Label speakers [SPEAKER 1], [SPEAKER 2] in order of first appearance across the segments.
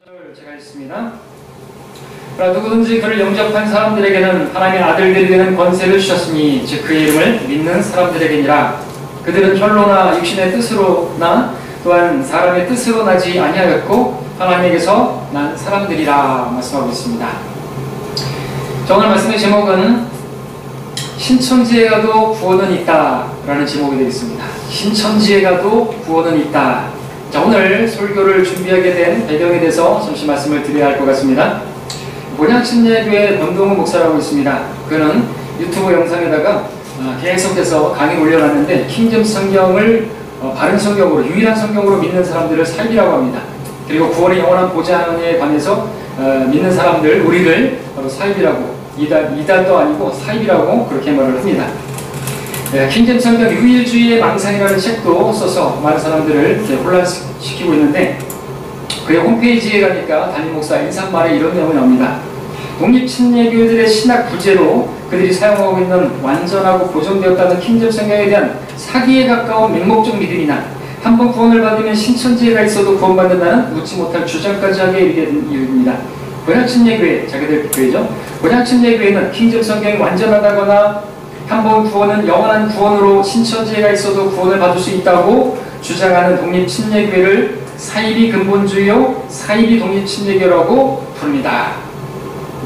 [SPEAKER 1] 제가 있습니다. 누구든지 그를 영접한 사람들에게는 하나님의 아들들이 되는 권세를 주셨으니 즉 그의 이름을 믿는 사람들에게니라. 그들은 혈로나 육신의 뜻으로나 또한 사람의 뜻으로 나지 아니하였고 하나님에게서 난 사람들이라 말씀하고 있습니다. 오늘 말씀의 제목은 신천지에 가도 구원은 있다 라는 제목이 되겠습니다. 신천지에 가도 구원은 있다. 자, 오늘 설교를 준비하게 된 배경에 대해서 잠시 말씀을 드려야 할 것 같습니다. 본향신예교회 권동훈 목사라고 있습니다. 그는 유튜브 영상에다가 계속해서 강의를 올려놨는데 킹제임스 성경을 바른 성경으로, 유일한 성경으로 믿는 사람들을 사입이라고 합니다. 그리고 구원의 영원한 보장에 관해서 믿는 사람들, 우리를 바로 사입이라고, 이단도 아니고 사입이라고 그렇게 말을 합니다. 킹제임스 성경 유일주의의 망상이라는 책도 써서 많은 사람들을 이렇게 혼란시키고 있는데, 그의 홈페이지에 가니까 담임 목사 인사말에 이런 내용이 나옵니다. 독립친예교회들의 신학 부제로 그들이 사용하고 있는 완전하고 보존되었다는 킹제임스 성경에 대한 사기에 가까운 맹목적 믿음이나 한번 구원을 받으면 신천지에가 있어도 구원받는다는 묻지 못할 주장까지 하게 이르게 된 이유입니다. 본향친예교회, 자기들 교회죠. 본향친예교회는 킹제임스 성경이 완전하다거나 한번 구원은 영원한 구원으로 신천지에가 있어도 구원을 받을 수 있다고 주장하는 독립친예교회를 사이비 근본주의요, 사이비 독립친예교라고 부릅니다.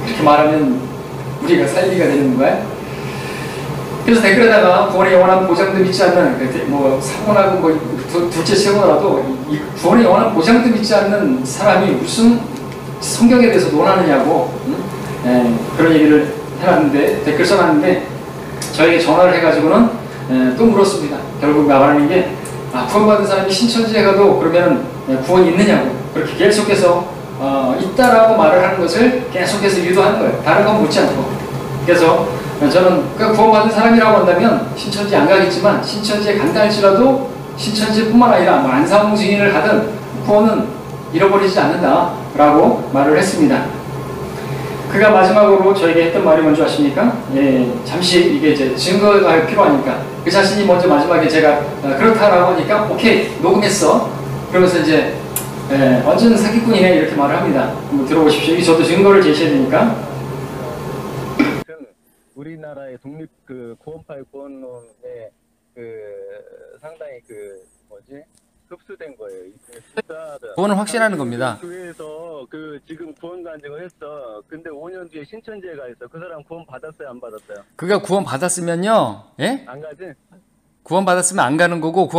[SPEAKER 1] 이렇게 말하면 우리가 사이비가 되는 건가요? 그래서 댓글에다가 구원의 영원한 보장도 믿지 않는, 뭐 사고나고 뭐 둘째 치고라도 구원의 영원한 보장도 믿지 않는 사람이 무슨 성경에 대해서 논하느냐고 그런 얘기를 해놨는데, 댓글 써놨는데 저에게 전화를 해가지고는 또 물었습니다. 결국 말하는 게 구원받은 사람이 신천지에 가도 그러면 구원이 있느냐고, 그렇게 계속해서 있다라고 말을 하는 것을 계속해서 유도하는 거예요. 다른 건 묻지 않고. 그래서 저는 구원받은 사람이라고 한다면 신천지 안 가겠지만 신천지에 간다 할지라도 신천지뿐만 아니라 뭐 안사홍 증인을 하든 구원은 잃어버리지 않는다 라고 말을 했습니다. 그가 마지막으로 저에게 했던 말이 뭔지 아십니까? 잠시 이게 이제 증거가 필요하니까 그 자신이 먼저 마지막에 제가 그렇다라고 하니까 오케이 녹음했어. 그러면서 이제 완전 사기꾼이네 이렇게 말을 합니다. 한번 들어보십시오. 저도 증거를 제시해야 되니까.
[SPEAKER 2] 우리나라의 독립 구원파의 구원론에 상당히 흡수된 거예요.
[SPEAKER 3] 구원을 확신하는 겁니다.
[SPEAKER 2] 교회에서 지금 구원 간증을 했어. 근데 5년 뒤에 신천지에 가 있어. 그 사람 구원 받았어요, 안 받았어요?
[SPEAKER 3] 그가 구원 받았으면요, 예?
[SPEAKER 2] 안 가지?
[SPEAKER 3] 구원 받았으면 안 가는 거고,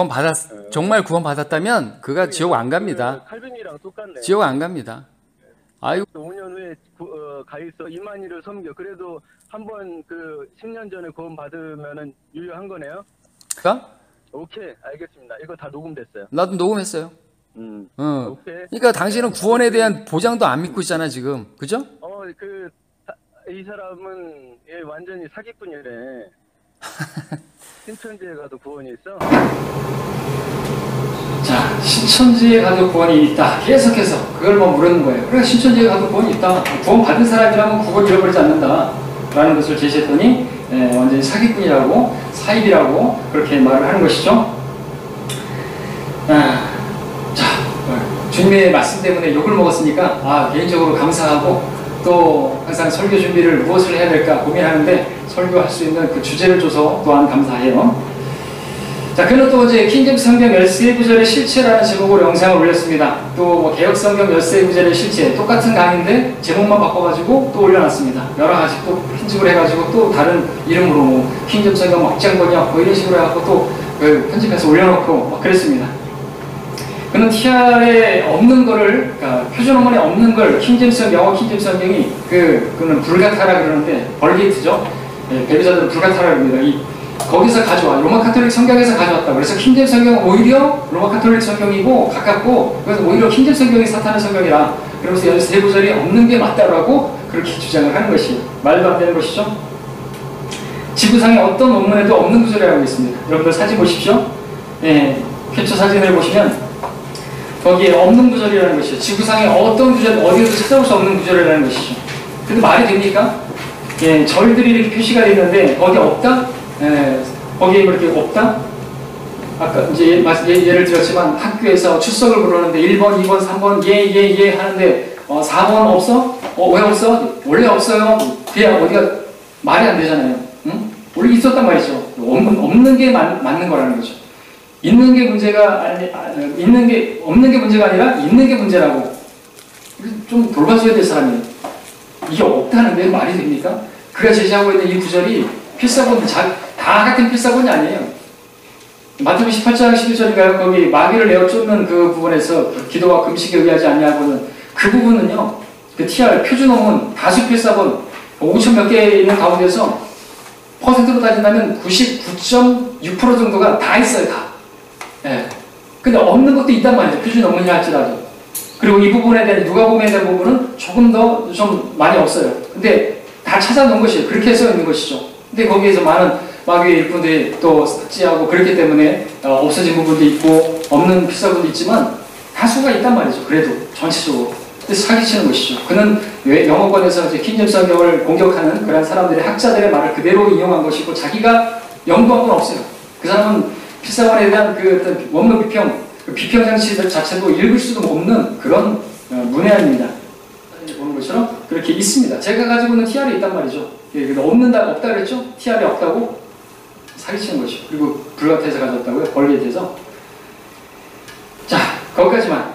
[SPEAKER 3] 정말 구원 받았다면 그가 지옥 안 갑니다.
[SPEAKER 2] 칼빈이랑 똑같네.
[SPEAKER 3] 지옥 안 갑니다. 아이고.
[SPEAKER 2] 5년 후에 가 있어. 이만희를 섬겨. 그래도 한번 10년 전에 구원 받으면은 유효한 거네요.
[SPEAKER 3] 그가?
[SPEAKER 2] 오케이, 알겠습니다. 이거 다 녹음됐어요.
[SPEAKER 3] 나도 녹음했어요.
[SPEAKER 2] 오케이.
[SPEAKER 3] 그러니까 당신은 구원에 대한 보장도 안 믿고 있잖아 지금, 그죠?
[SPEAKER 2] 이 사람은 완전히 사기꾼이래. 신천지에 가도 구원이 있어?
[SPEAKER 1] 자, 신천지에 가도 구원이 있다. 계속해서 그걸 물은 거예요. 그래, 신천지에 가도 구원이 있다. 구원 받은 사람이라면 구원 잃어버리지 않는다 라는 것을 제시했더니 완전히 사기꾼이라고, 사입이라고 그렇게 말을 하는 것이죠. 주님의 말씀 때문에 욕을 먹었으니까 개인적으로 감사하고, 또 항상 설교 준비를 무엇을 해야 될까 고민하는데 설교할 수 있는 그 주제를 줘서 또한 감사해요. 자, 그는 또 이제 킹제임스 성경 13구절의 실체라는 제목으로 영상을 올렸습니다. 또 개혁 성경 13구절의 실체, 똑같은 강의인데 제목만 바꿔가지고 또 올려놨습니다. 여러 가지 또 편집을 해가지고 또 다른 이름으로 킹제임스 성경 확장번역 이런 식으로 해갖고 또 편집해서 올려놓고 막 그랬습니다. 그는 TR에 없는 거를, 그러니까 표준어문에 없는 걸 킹제임스 영어 킹제임스 성경이 그는 불가타라 그러는데 벌게이트죠. 배교자들은 불가타라 그럽니다. 거기서 가져와, 로마 카톨릭 성경에서 가져왔다. 그래서 킹제임스 성경은 오히려 로마 카톨릭 성경이고 가깝고, 그래서 오히려 킹제임스 성경이 사탄의 성경이라, 그러면서 13구절이 없는 게 맞다라고 그렇게 주장을 하는 것이 말도 안 되는 것이죠. 지구상의 어떤 원문에도 없는 구절이라고 있습니다. 여러분들 사진 보십시오. 캡처 사진을 보시면 거기에 없는 구절이라는 것이죠. 지구상의 어떤 구절, 어디에도 찾아볼 수 없는 구절이라는 것이죠. 근데 말이 됩니까? 절들이 이렇게 표시가 되어 있는데 거기 없다? 거기에 그렇게 없다? 아까 이제 예를 들었지만 학교에서 출석을 부르는데 1번, 2번, 3번 예 하는데 4번 없어? 왜 없어? 원래 없어요. 그게 어디가 말이 안 되잖아요. 응? 원래 있었단 말이죠. 없는 게 맞는 거라는 거죠. 있는 게 문제가 있는 게 없는 게 문제가 아니라 있는 게 문제라고 좀 돌봐줘야 될 사람이에요. 이게 없다는 게 말이 됩니까? 그가 제시하고 있는 이 구절이 필사본 다 같은 필사본이 아니에요. 마태복음 18장 11절인가요? 거기 마귀를 내어 쫓는 그 부분에서 기도와 금식에 의하지 않냐고는 그 부분은요. 그 TR 표준어문 다수 필사본 5천 몇 개 있는 가운데서 퍼센트로 따진다면 99.6% 정도가 다 있어요. 다. 예. 근데 없는 것도 있단 말이죠. 표준어문이라 할지라도. 그리고 이 부분에 대한 누가복음에 대한 부분은 조금 더 좀 많이 없어요. 근데 다 찾아놓은 것이에요. 그렇게 해서 있는 것이죠. 근데 거기에서 많은 마귀의 일꾼들이 또 삭제하고 그렇기 때문에 없어진 부분도 있고 없는 필사본도 있지만 다수가 있단 말이죠. 그래도 전체적으로. 그래서 사기치는 것이죠. 그는 영어권에서 이제 킹잼 성경을 공격하는 그런 사람들의 학자들의 말을 그대로 인용한 것이고 자기가 연구한 건 없어요. 그 사람은 필사본에 대한 그 어떤 원문 비평, 그 비평 장치 자체도 읽을 수도 없는 그런 문외한입니다. 보는 것처럼 그렇게 있습니다. 제가 가지고 있는 TR이 있단 말이죠. 없다 그랬죠? TR이 없다고 사기치는 것이죠. 그리고 불같아서 가져왔다고요? 벌기에 대해서. 자, 거기까지만.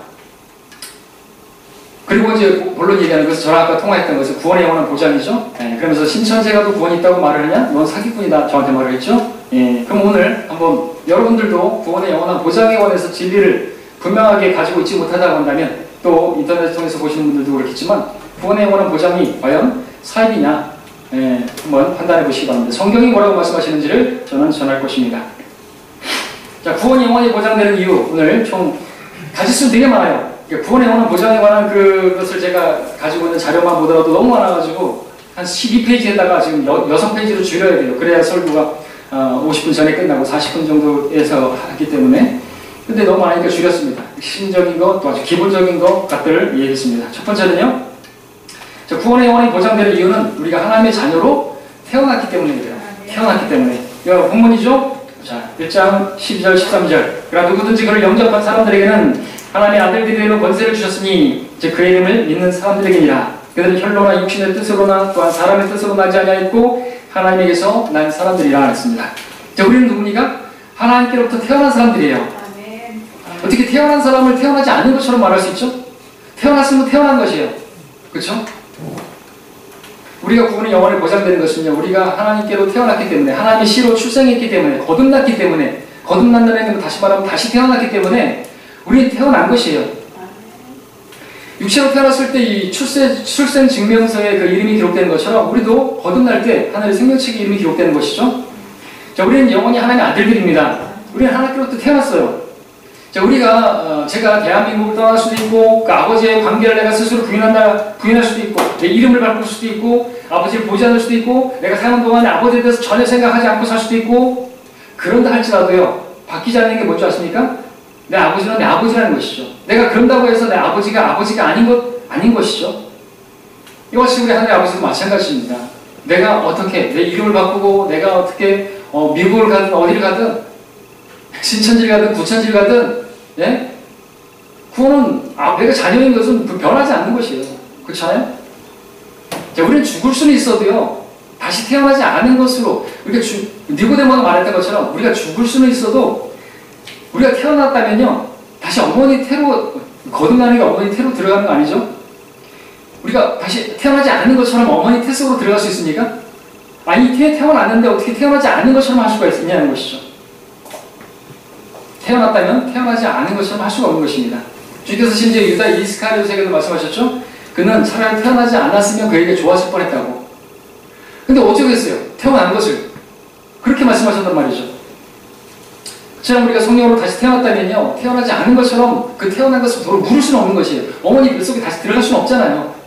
[SPEAKER 1] 그리고 이제 본론 얘기하는 것은 저랑 아까 통화했던 것은 구원의 영원한 보장이죠. 예, 그러면서 신천지가 또 구원이 있다고 말을 하냐? 넌 사기꾼이다. 저한테 말을 했죠. 예, 그럼 오늘 한번 여러분들도 구원의 영원한 보장에 관해서 진리를 분명하게 가지고 있지 못하다고 한다면 또 인터넷을 통해서 보시는 분들도 그렇겠지만 구원의 영원한 보장이 과연 사입이냐? 예, 한번 판단해 보시기 바랍니다. 성경이 뭐라고 말씀하시는지를 저는 전할 것입니다. 자, 구원이 영원히 보장되는 이유 오늘 총 가질 수 되게 많아요. 구원의 영원한 보장에 관한 그것을 제가 가지고 있는 자료만 보더라도 너무 많아가지고 한 12페이지에다가 지금 6페이지로 줄여야 돼요. 그래야 설교가 50분 전에 끝나고 40분 정도에서 하기 때문에. 근데 너무 많으니까 줄였습니다. 핵심적인 것, 또 아주 기본적인 것들을 이해했습니다. 첫 번째는요. 자, 구원의 영원히 보장되는 이유는 우리가 하나님의 자녀로 태어났기 때문이에요. 태어났기 때문에. 이거 본문이죠? 자, 1장 12절, 13절. 그러나 누구든지 그를 영접한 사람들에게는 하나님의 아들들이 되는 권세를 주셨으니 이제 그의 이름을 믿는 사람들에게니라. 그들은 혈로나 육신의 뜻으로나 또한 사람의 뜻으로 나지 아니하였고 하나님에게서 난 사람들이라 했습니다. 자, 우리는 누굽니까? 하나님께로부터 태어난 사람들이에요. 어떻게 태어난 사람을 태어나지 않은 것처럼 말할 수 있죠? 태어났으면 태어난 것이에요. 그렇죠? 우리가 구원의 영원히 보장되는 것은요. 우리가 하나님께로 태어났기 때문에 하나님의 씨로 출생했기 때문에 거듭났기 때문에 거듭난다는 건 다시 말하면 다시 태어났기 때문에 우리는 태어난 것이에요. 육체로 태어났을 때 이 출생 증명서에 그 이름이 기록되는 것처럼 우리도 거듭날 때 하나님의 생명책의 이름이 기록되는 것이죠. 자, 우리는 영원히 하나님의 아들들입니다. 우리는 하나님께로부터 태어났어요. 자, 제가 대한민국을 떠날 수도 있고, 그 아버지의 관계를 내가 스스로 부인할 수도 있고, 내 이름을 바꿀 수도 있고, 아버지를 보지 않을 수도 있고, 내가 사는 동안에 아버지에 대해서 전혀 생각하지 않고 살 수도 있고, 그런다 할지라도요, 바뀌지 않는 게 뭔지 아십니까? 내 아버지는 내 아버지라는 것이죠. 내가 그런다고 해서 내 아버지가 아닌 것이죠. 이것이 우리 하나님의 아버지도 마찬가지입니다. 내가 어떻게, 내 이름을 바꾸고, 내가 어떻게, 미국을 가든 어디를 가든, 신천지를 가든 구천지를 가든, 예? 구원은 내가 자녀인 것은 변하지 않는 것이에요. 그렇잖아요? 자, 우리는 죽을 수는 있어도요, 다시 태어나지 않은 것으로, 니고데모가 말했던 것처럼 우리가 죽을 수는 있어도 우리가 태어났다면요, 다시 어머니 태로, 거듭나는 게 어머니 태로 들어가는 거 아니죠? 우리가 다시 태어나지 않는 것처럼 어머니 태 속으로 들어갈 수 있습니까? 아니, 태어났는데 어떻게 태어나지 않는 것처럼 할 수가 있냐는 것이죠. 태어났다면 태어나지 않은 것처럼 할 수가 없는 것입니다. 주께서 심지어 유다 이스카리ot에게도 말씀하셨죠? 그는 차라리 태어나지 않았으면 그에게 좋았을 뻔했다고. 근데 어쩌겠어요? 태어난 것을. 그렇게 말씀하셨단 말이죠. 그처럼 우리가 성령으로 다시 태어났다면요, 태어나지 않은 것처럼 그 태어난 것을 도로 물을 수는 없는 것이에요. 어머니 뱃속에 다시 들어갈 수는 없잖아요.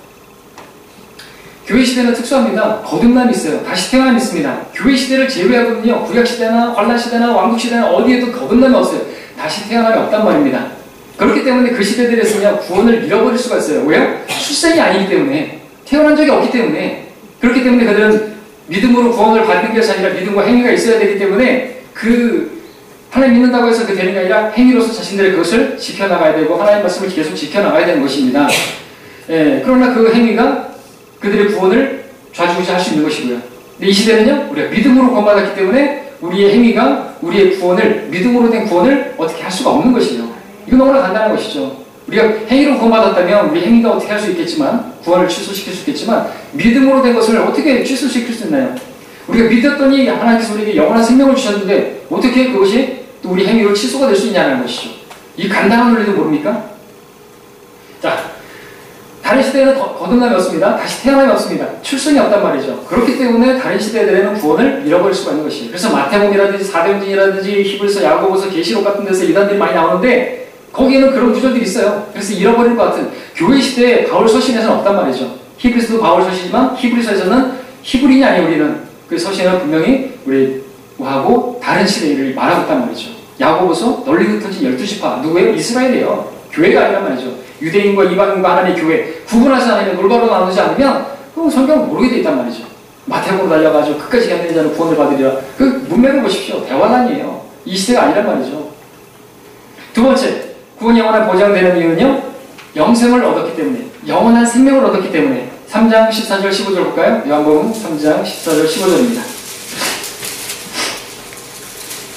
[SPEAKER 1] 교회 시대는 특수합니다. 거듭남이 있어요. 다시 태어남이 있습니다. 교회 시대를 제외하고는요, 구약 시대나 환란 시대나 왕국 시대나 어디에도 거듭남이 없어요. 다시 태어남이 없단 말입니다. 그렇기 때문에 그 시대들에서는요, 구원을 잃어버릴 수가 있어요. 왜요? 출생이 아니기 때문에, 태어난 적이 없기 때문에. 그렇기 때문에 그들은 믿음으로 구원을 받는 것이 아니라 믿음과 행위가 있어야 되기 때문에 하나님 믿는다고 해서 되는 게 아니라 행위로서 자신들의 그것을 지켜나가야 되고 하나님 말씀을 계속 지켜나가야 되는 것입니다. 예, 그러나 그 행위가 그들의 구원을 좌지우지할 수 있는 것이고요. 근데 이 시대는요, 우리가 믿음으로 구원받았기 때문에 우리의 행위가 우리의 구원을, 믿음으로 된 구원을 어떻게 할 수가 없는 것이에요. 이거 너무나 간단한 것이죠. 우리가 행위로 구원받았다면 우리 행위가 어떻게 할 수 있겠지만, 구원을 취소시킬 수 있겠지만, 믿음으로 된 것을 어떻게 취소시킬 수 있나요? 우리가 믿었더니 하나님께서 우리에게 영원한 생명을 주셨는데 어떻게 그것이 또 우리 행위로 취소가 될 수 있냐는 것이죠. 이 간단한 논리도 모릅니까? 자, 다른 시대에는 거듭남이 없습니다. 다시 태어남이 없습니다. 출생이 없단 말이죠. 그렇기 때문에 다른 시대들에는 구원을 잃어버릴 수가 있는 것이에요. 그래서 마태복음이라든지 사도행전이라든지 히브리서, 야고보서, 계시록 같은 데서 이단들이 많이 나오는데 거기에는 그런 구절들이 있어요. 그래서 잃어버릴 것 같은 교회 시대에 바울 서신에서는 없단 말이죠. 히브리서도 바울 서신이지만 히브리서에서는 히브리인이 아니에요. 우리는 그 서신은 분명히 우리하고 다른 시대를 말하고 있단 말이죠. 야고보서 널리 흩어진 12지파 누구예요? 이스라엘이에요. 교회가 아니란 말이죠. 유대인과 이방인과 하나님의 교회 구분하지 않으면 올바로 나누지 않으면 성경을 모르게 돼 있단 말이죠. 마태복음으로 달려가지고 끝까지 견디는 자는 구원을 받으리라. 그 문맥을 보십시오. 대화단이에요. 이 시대가 아니란 말이죠. 두 번째, 구원이 영원한 보장되는 이유는요, 영생을 얻었기 때문에, 영원한 생명을 얻었기 때문에. 3장 14절 15절 볼까요? 요한복음 3장 14절 15절입니다.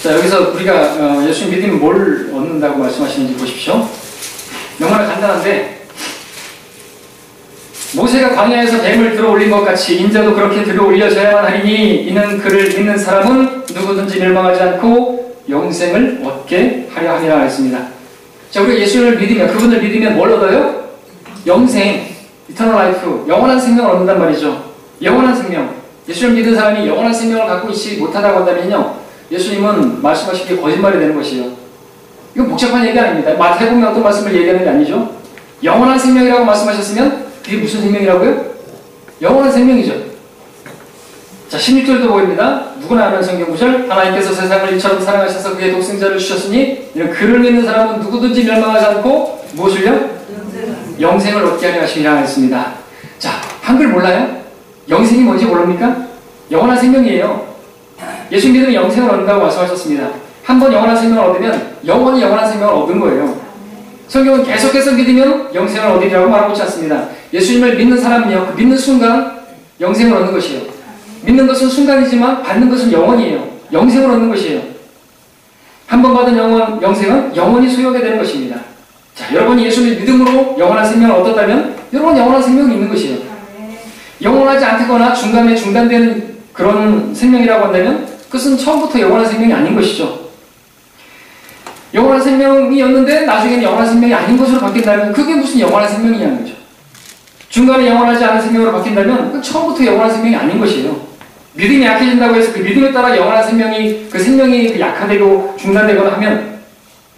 [SPEAKER 1] 자, 여기서 우리가 예수님 믿으면 뭘 얻는다고 말씀하시는지 보십시오. 너무나 간단한데, 모세가 광야에서 뱀을 들어 올린 것 같이 인자도 그렇게 들어 올려져야만 하리니 이는 그를 믿는 사람은 누구든지 멸망하지 않고 영생을 얻게 하려 함이라 했습니다. 자, 우리가 예수를 믿으면, 그분을 믿으면 뭘 얻어요? 영생, 이터널 라이프, 영원한 생명을 얻는단 말이죠. 영원한 생명. 예수를 믿는 사람이 영원한 생명을 갖고 있지 못하다고 한다면요, 예수님은 말씀하신 게 거짓말이 되는 것이에요. 이건 복잡한 얘기 아닙니다. 마태복음에 어떤 말씀을 얘기하는 게 아니죠. 영원한 생명이라고 말씀하셨으면 그게 무슨 생명이라고요? 영원한 생명이죠. 자, 16절도 보입니다. 누구나 아는 성경 구절. 하나님께서 세상을 이처럼 사랑하셔서 그의 독생자를 주셨으니 이는 그를 믿는 사람은 누구든지 멸망하지 않고 무엇을요? 영생을 얻게 하려 하시리라 했습니다. 자, 한글 몰라요? 영생이 뭔지 모릅니까? 영원한 생명이에요. 예수 믿으면 영생을 얻는다고 말씀하셨습니다. 한번 영원한 생명을 얻으면 영원히 영원한 생명을 얻은 거예요. 성경은 계속해서 믿으면 영생을 얻으리라고 말하고 있지 않습니다. 예수님을 믿는 사람은요, 그 믿는 순간 영생을 얻는 것이에요. 믿는 것은 순간이지만 받는 것은 영원이에요. 영생을 얻는 것이에요. 한 번 받은 영생은 영원히 소유하게 되는 것입니다. 자, 여러분이 예수를 믿음으로 영원한 생명을 얻었다면 여러분 영원한 생명이 있는 것이에요. 영원하지 않거나 중간에 중단되는 그런 생명이라고 한다면 그것은 처음부터 영원한 생명이 아닌 것이죠. 영원한 생명이었는데 나중에는 영원한 생명이 아닌 것으로 바뀐다면 그게 무슨 영원한 생명이냐는 거죠. 중간에 영원하지 않은 생명으로 바뀐다면 그 처음부터 영원한 생명이 아닌 것이에요. 믿음이 약해진다고 해서 그 믿음에 따라 영원한 생명이, 그 생명이 약화되고 중단되거나 하면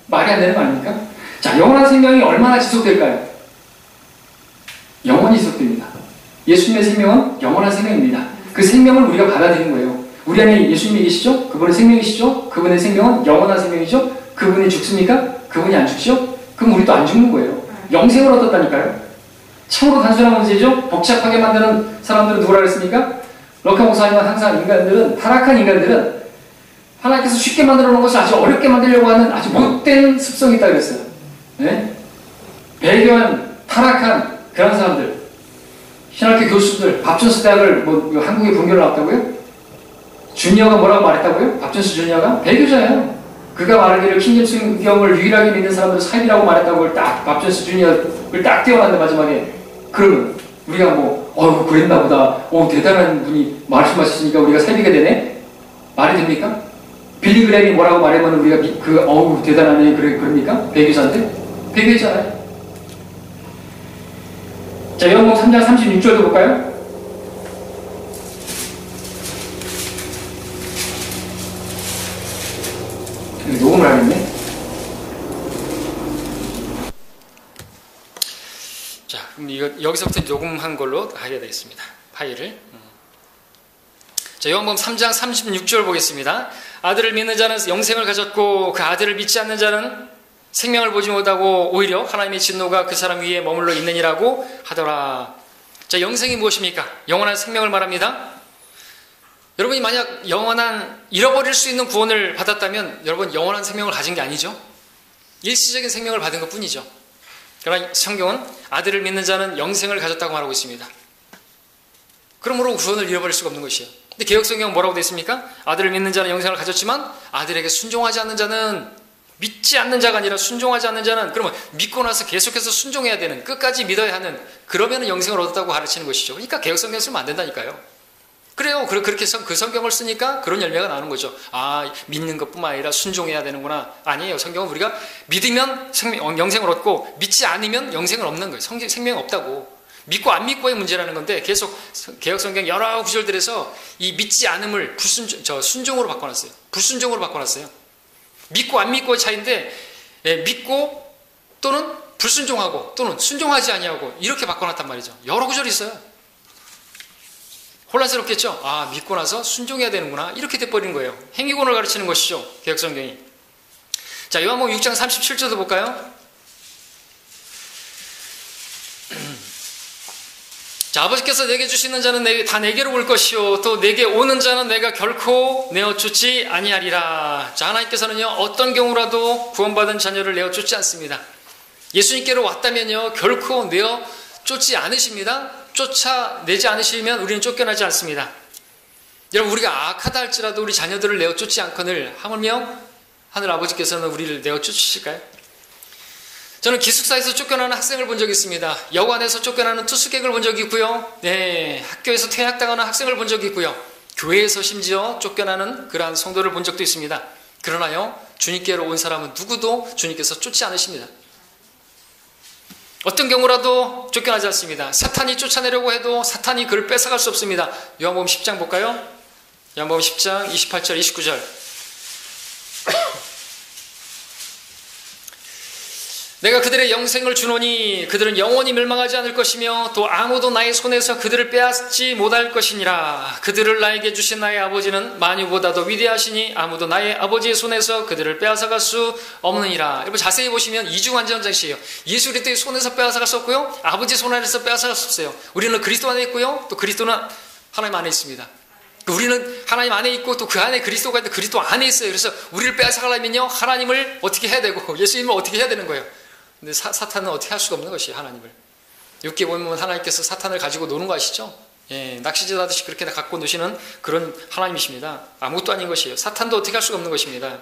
[SPEAKER 1] 말이 안 되는 거 아닙니까? 자, 영원한 생명이 얼마나 지속될까요? 영원히 지속됩니다. 예수님의 생명은 영원한 생명입니다. 그 생명을 우리가 받아들이는 거예요. 우리 안에 예수님이 계시죠? 그분의 생명이시죠? 그분의 생명은 영원한 생명이죠? 그분이 죽습니까? 그분이 안 죽죠? 그럼 우리도 안 죽는 거예요. 영생을 얻었다니까요. 참으로 단순한 문제죠? 복잡하게 만드는 사람들은 누구라 그랬습니까? 럭카 목사님은 항상 타락한 인간들은 하나님께서 쉽게 만들어 놓은 것을 아주 어렵게 만들려고 하는 아주 못된 습성이 있다고 그랬어요. 네? 배교한, 타락한 그런 사람들, 신학교 교수들, 밥준수 대학을 한국에 분교를 나왔다고요? 주니어가 뭐라고 말했다고요? 밥준수 주니어가? 배교자예요. 그가 말하기를 킹제임스 성경을 유일하게 믿는 사람들은 사입이라고 말했다고 딱 밥준수 주니어를 딱 띄워놨는데 마지막에 그러면 우리가 그랬나 보다. 대단한 분이 말씀하셨으니까 우리가 사입이가 되네? 말이 됩니까? 빌리 그램이 뭐라고 말하면 우리가 대단하네 그럽니까? 배교자인데? 배교했잖아요. 자, 요한복음 3장 36절도 볼까요? 녹음을 하겠네. 자, 그럼 여기서부터 녹음한 걸로 하게 되겠습니다. 파일을. 자, 요한복음 3장 36절 보겠습니다. 아들을 믿는 자는 영생을 가졌고 그 아들을 믿지 않는 자는 생명을 보지 못하고 오히려 하나님의 진노가 그 사람 위에 머물러 있느니라고 하더라. 자, 영생이 무엇입니까? 영원한 생명을 말합니다. 여러분이 만약 잃어버릴 수 있는 구원을 받았다면 여러분 영원한 생명을 가진 게 아니죠. 일시적인 생명을 받은 것 뿐이죠. 그러나 성경은 아들을 믿는 자는 영생을 가졌다고 말하고 있습니다. 그러므로 구원을 잃어버릴 수가 없는 것이에요. 근데 개혁성경은 뭐라고 되어 있습니까? 아들을 믿는 자는 영생을 가졌지만 아들에게 순종하지 않는 자는, 믿지 않는 자가 아니라 순종하지 않는 자는, 그러면 믿고 나서 계속해서 순종해야 되는, 끝까지 믿어야 하는, 그러면 영생을 얻었다고 가르치는 것이죠. 그러니까 개혁성경 쓰면 안 된다니까요. 그래요. 그렇게 해서 그 성경을 쓰니까 그런 열매가 나오는 거죠. 아, 믿는 것뿐만 아니라 순종해야 되는구나. 아니에요. 성경은 우리가 믿으면 영생을 얻고 믿지 않으면 영생을 없는 거예요. 생명이 없다고. 믿고 안 믿고의 문제라는 건데, 계속 개혁성경 여러 구절들에서 이 믿지 않음을 순종으로 바꿔놨어요. 불순종으로 바꿔놨어요. 믿고 안 믿고의 차이인데, 믿고 또는 불순종하고 또는 순종하지 아니하고 이렇게 바꿔놨단 말이죠. 여러 구절이 있어요. 혼란스럽겠죠? 아, 믿고 나서 순종해야 되는구나. 이렇게 돼버리는 거예요. 행위권을 가르치는 것이죠. 개혁성경이. 자, 요한복음 6장 37절도 볼까요? 자, 아버지께서 내게 주시는 자는 다 내게로 올 것이요 또 내게 오는 자는 내가 결코 내어쫓지 아니하리라. 자, 하나님께서는요 어떤 경우라도 구원받은 자녀를 내어쫓지 않습니다. 예수님께로 왔다면요 결코 내어쫓지 않으십니다. 쫓아내지 않으시면 우리는 쫓겨나지 않습니다. 여러분, 우리가 악하다 할지라도 우리 자녀들을 내어쫓지 않거늘 하물며 하늘 아버지께서는 우리를 내어쫓으실까요? 저는 기숙사에서 쫓겨나는 학생을 본 적이 있습니다. 여관에서 쫓겨나는 투숙객을 본 적이 있고요. 네, 학교에서 퇴학당하는 학생을 본 적이 있고요. 교회에서 심지어 쫓겨나는 그러한 성도를 본 적도 있습니다. 그러나요, 주님께로 온 사람은 누구도 주님께서 쫓지 않으십니다. 어떤 경우라도 쫓겨나지 않습니다. 사탄이 쫓아내려고 해도 사탄이 그를 뺏어갈 수 없습니다. 요한복음 10장 볼까요? 요한복음 10장 28절 29절. 내가 그들의 영생을 주노니 그들은 영원히 멸망하지 않을 것이며 또 아무도 나의 손에서 그들을 빼앗지 못할 것이니라. 그들을 나에게 주신 나의 아버지는 만유보다도 위대하시니 아무도 나의 아버지의 손에서 그들을 빼앗아갈 수 없느니라. 여러분, 자세히 보시면 이중완전장치예요. 예수 그리스도의 손에서 빼앗아갈 수 없고요, 아버지 손 안에서 빼앗아갈 수 없어요. 우리는 그리스도 안에 있고요, 또 그리스도는 하나님 안에 있습니다. 우리는 하나님 안에 있고 또 그 안에 그리스도가 있는데 그리스도 안에 있어요. 그래서 우리를 빼앗아가려면요 하나님을 어떻게 해야 되고 예수님을 어떻게 해야 되는 거예요. 근데 사탄은 어떻게 할 수가 없는 것이에요. 하나님을. 육기 보면 하나님께서 사탄을 가지고 노는 거 아시죠? 예, 낚시질 하듯이 그렇게 갖고 노시는 그런 하나님이십니다. 아무것도 아닌 것이에요. 사탄도 어떻게 할 수가 없는 것입니다.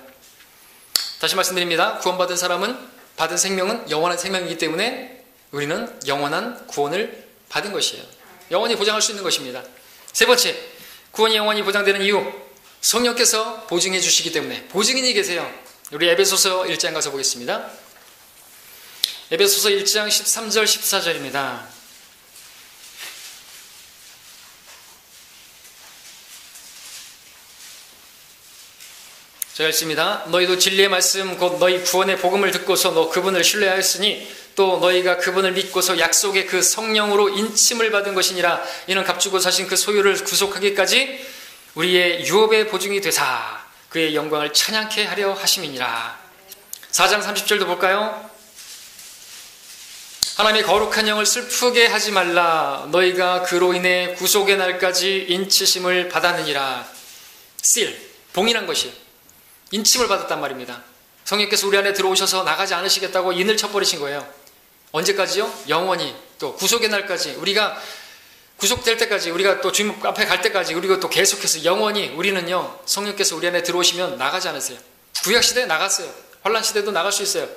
[SPEAKER 1] 다시 말씀드립니다. 구원받은 사람은, 받은 생명은 영원한 생명이기 때문에 우리는 영원한 구원을 받은 것이에요. 영원히 보장할 수 있는 것입니다. 세 번째, 구원이 영원히 보장되는 이유, 성령께서 보증해 주시기 때문에. 보증인이 계세요. 우리 에베소서 1장 가서 보겠습니다. 에베소서 1장 13절 14절입니다. 제가 읽습니다. 너희도 진리의 말씀 곧 너희 구원의 복음을 듣고서 너 그분을 신뢰하였으니 또 너희가 그분을 믿고서 약속의 그 성령으로 인침을 받은 것이니라. 이는 값주고 사신 그 소유를 구속하기까지 우리의 유업의 보증이 되사 그의 영광을 찬양케 하려 하심이니라. 4장 30절도 볼까요? 하나님의 거룩한 영을 슬프게 하지 말라. 너희가 그로 인해 구속의 날까지 인치심을 받았느니라. seal, 봉인한 것이에요. 인침을 받았단 말입니다. 성령께서 우리 안에 들어오셔서 나가지 않으시겠다고 인을 쳐버리신 거예요. 언제까지요? 영원히. 또 구속의 날까지, 우리가 구속될 때까지, 우리가 또 주님 앞에 갈 때까지, 그리고 또 계속해서 영원히 우리는요 성령께서 우리 안에 들어오시면 나가지 않으세요. 구약시대에 나갔어요. 환란시대도 나갈 수 있어요.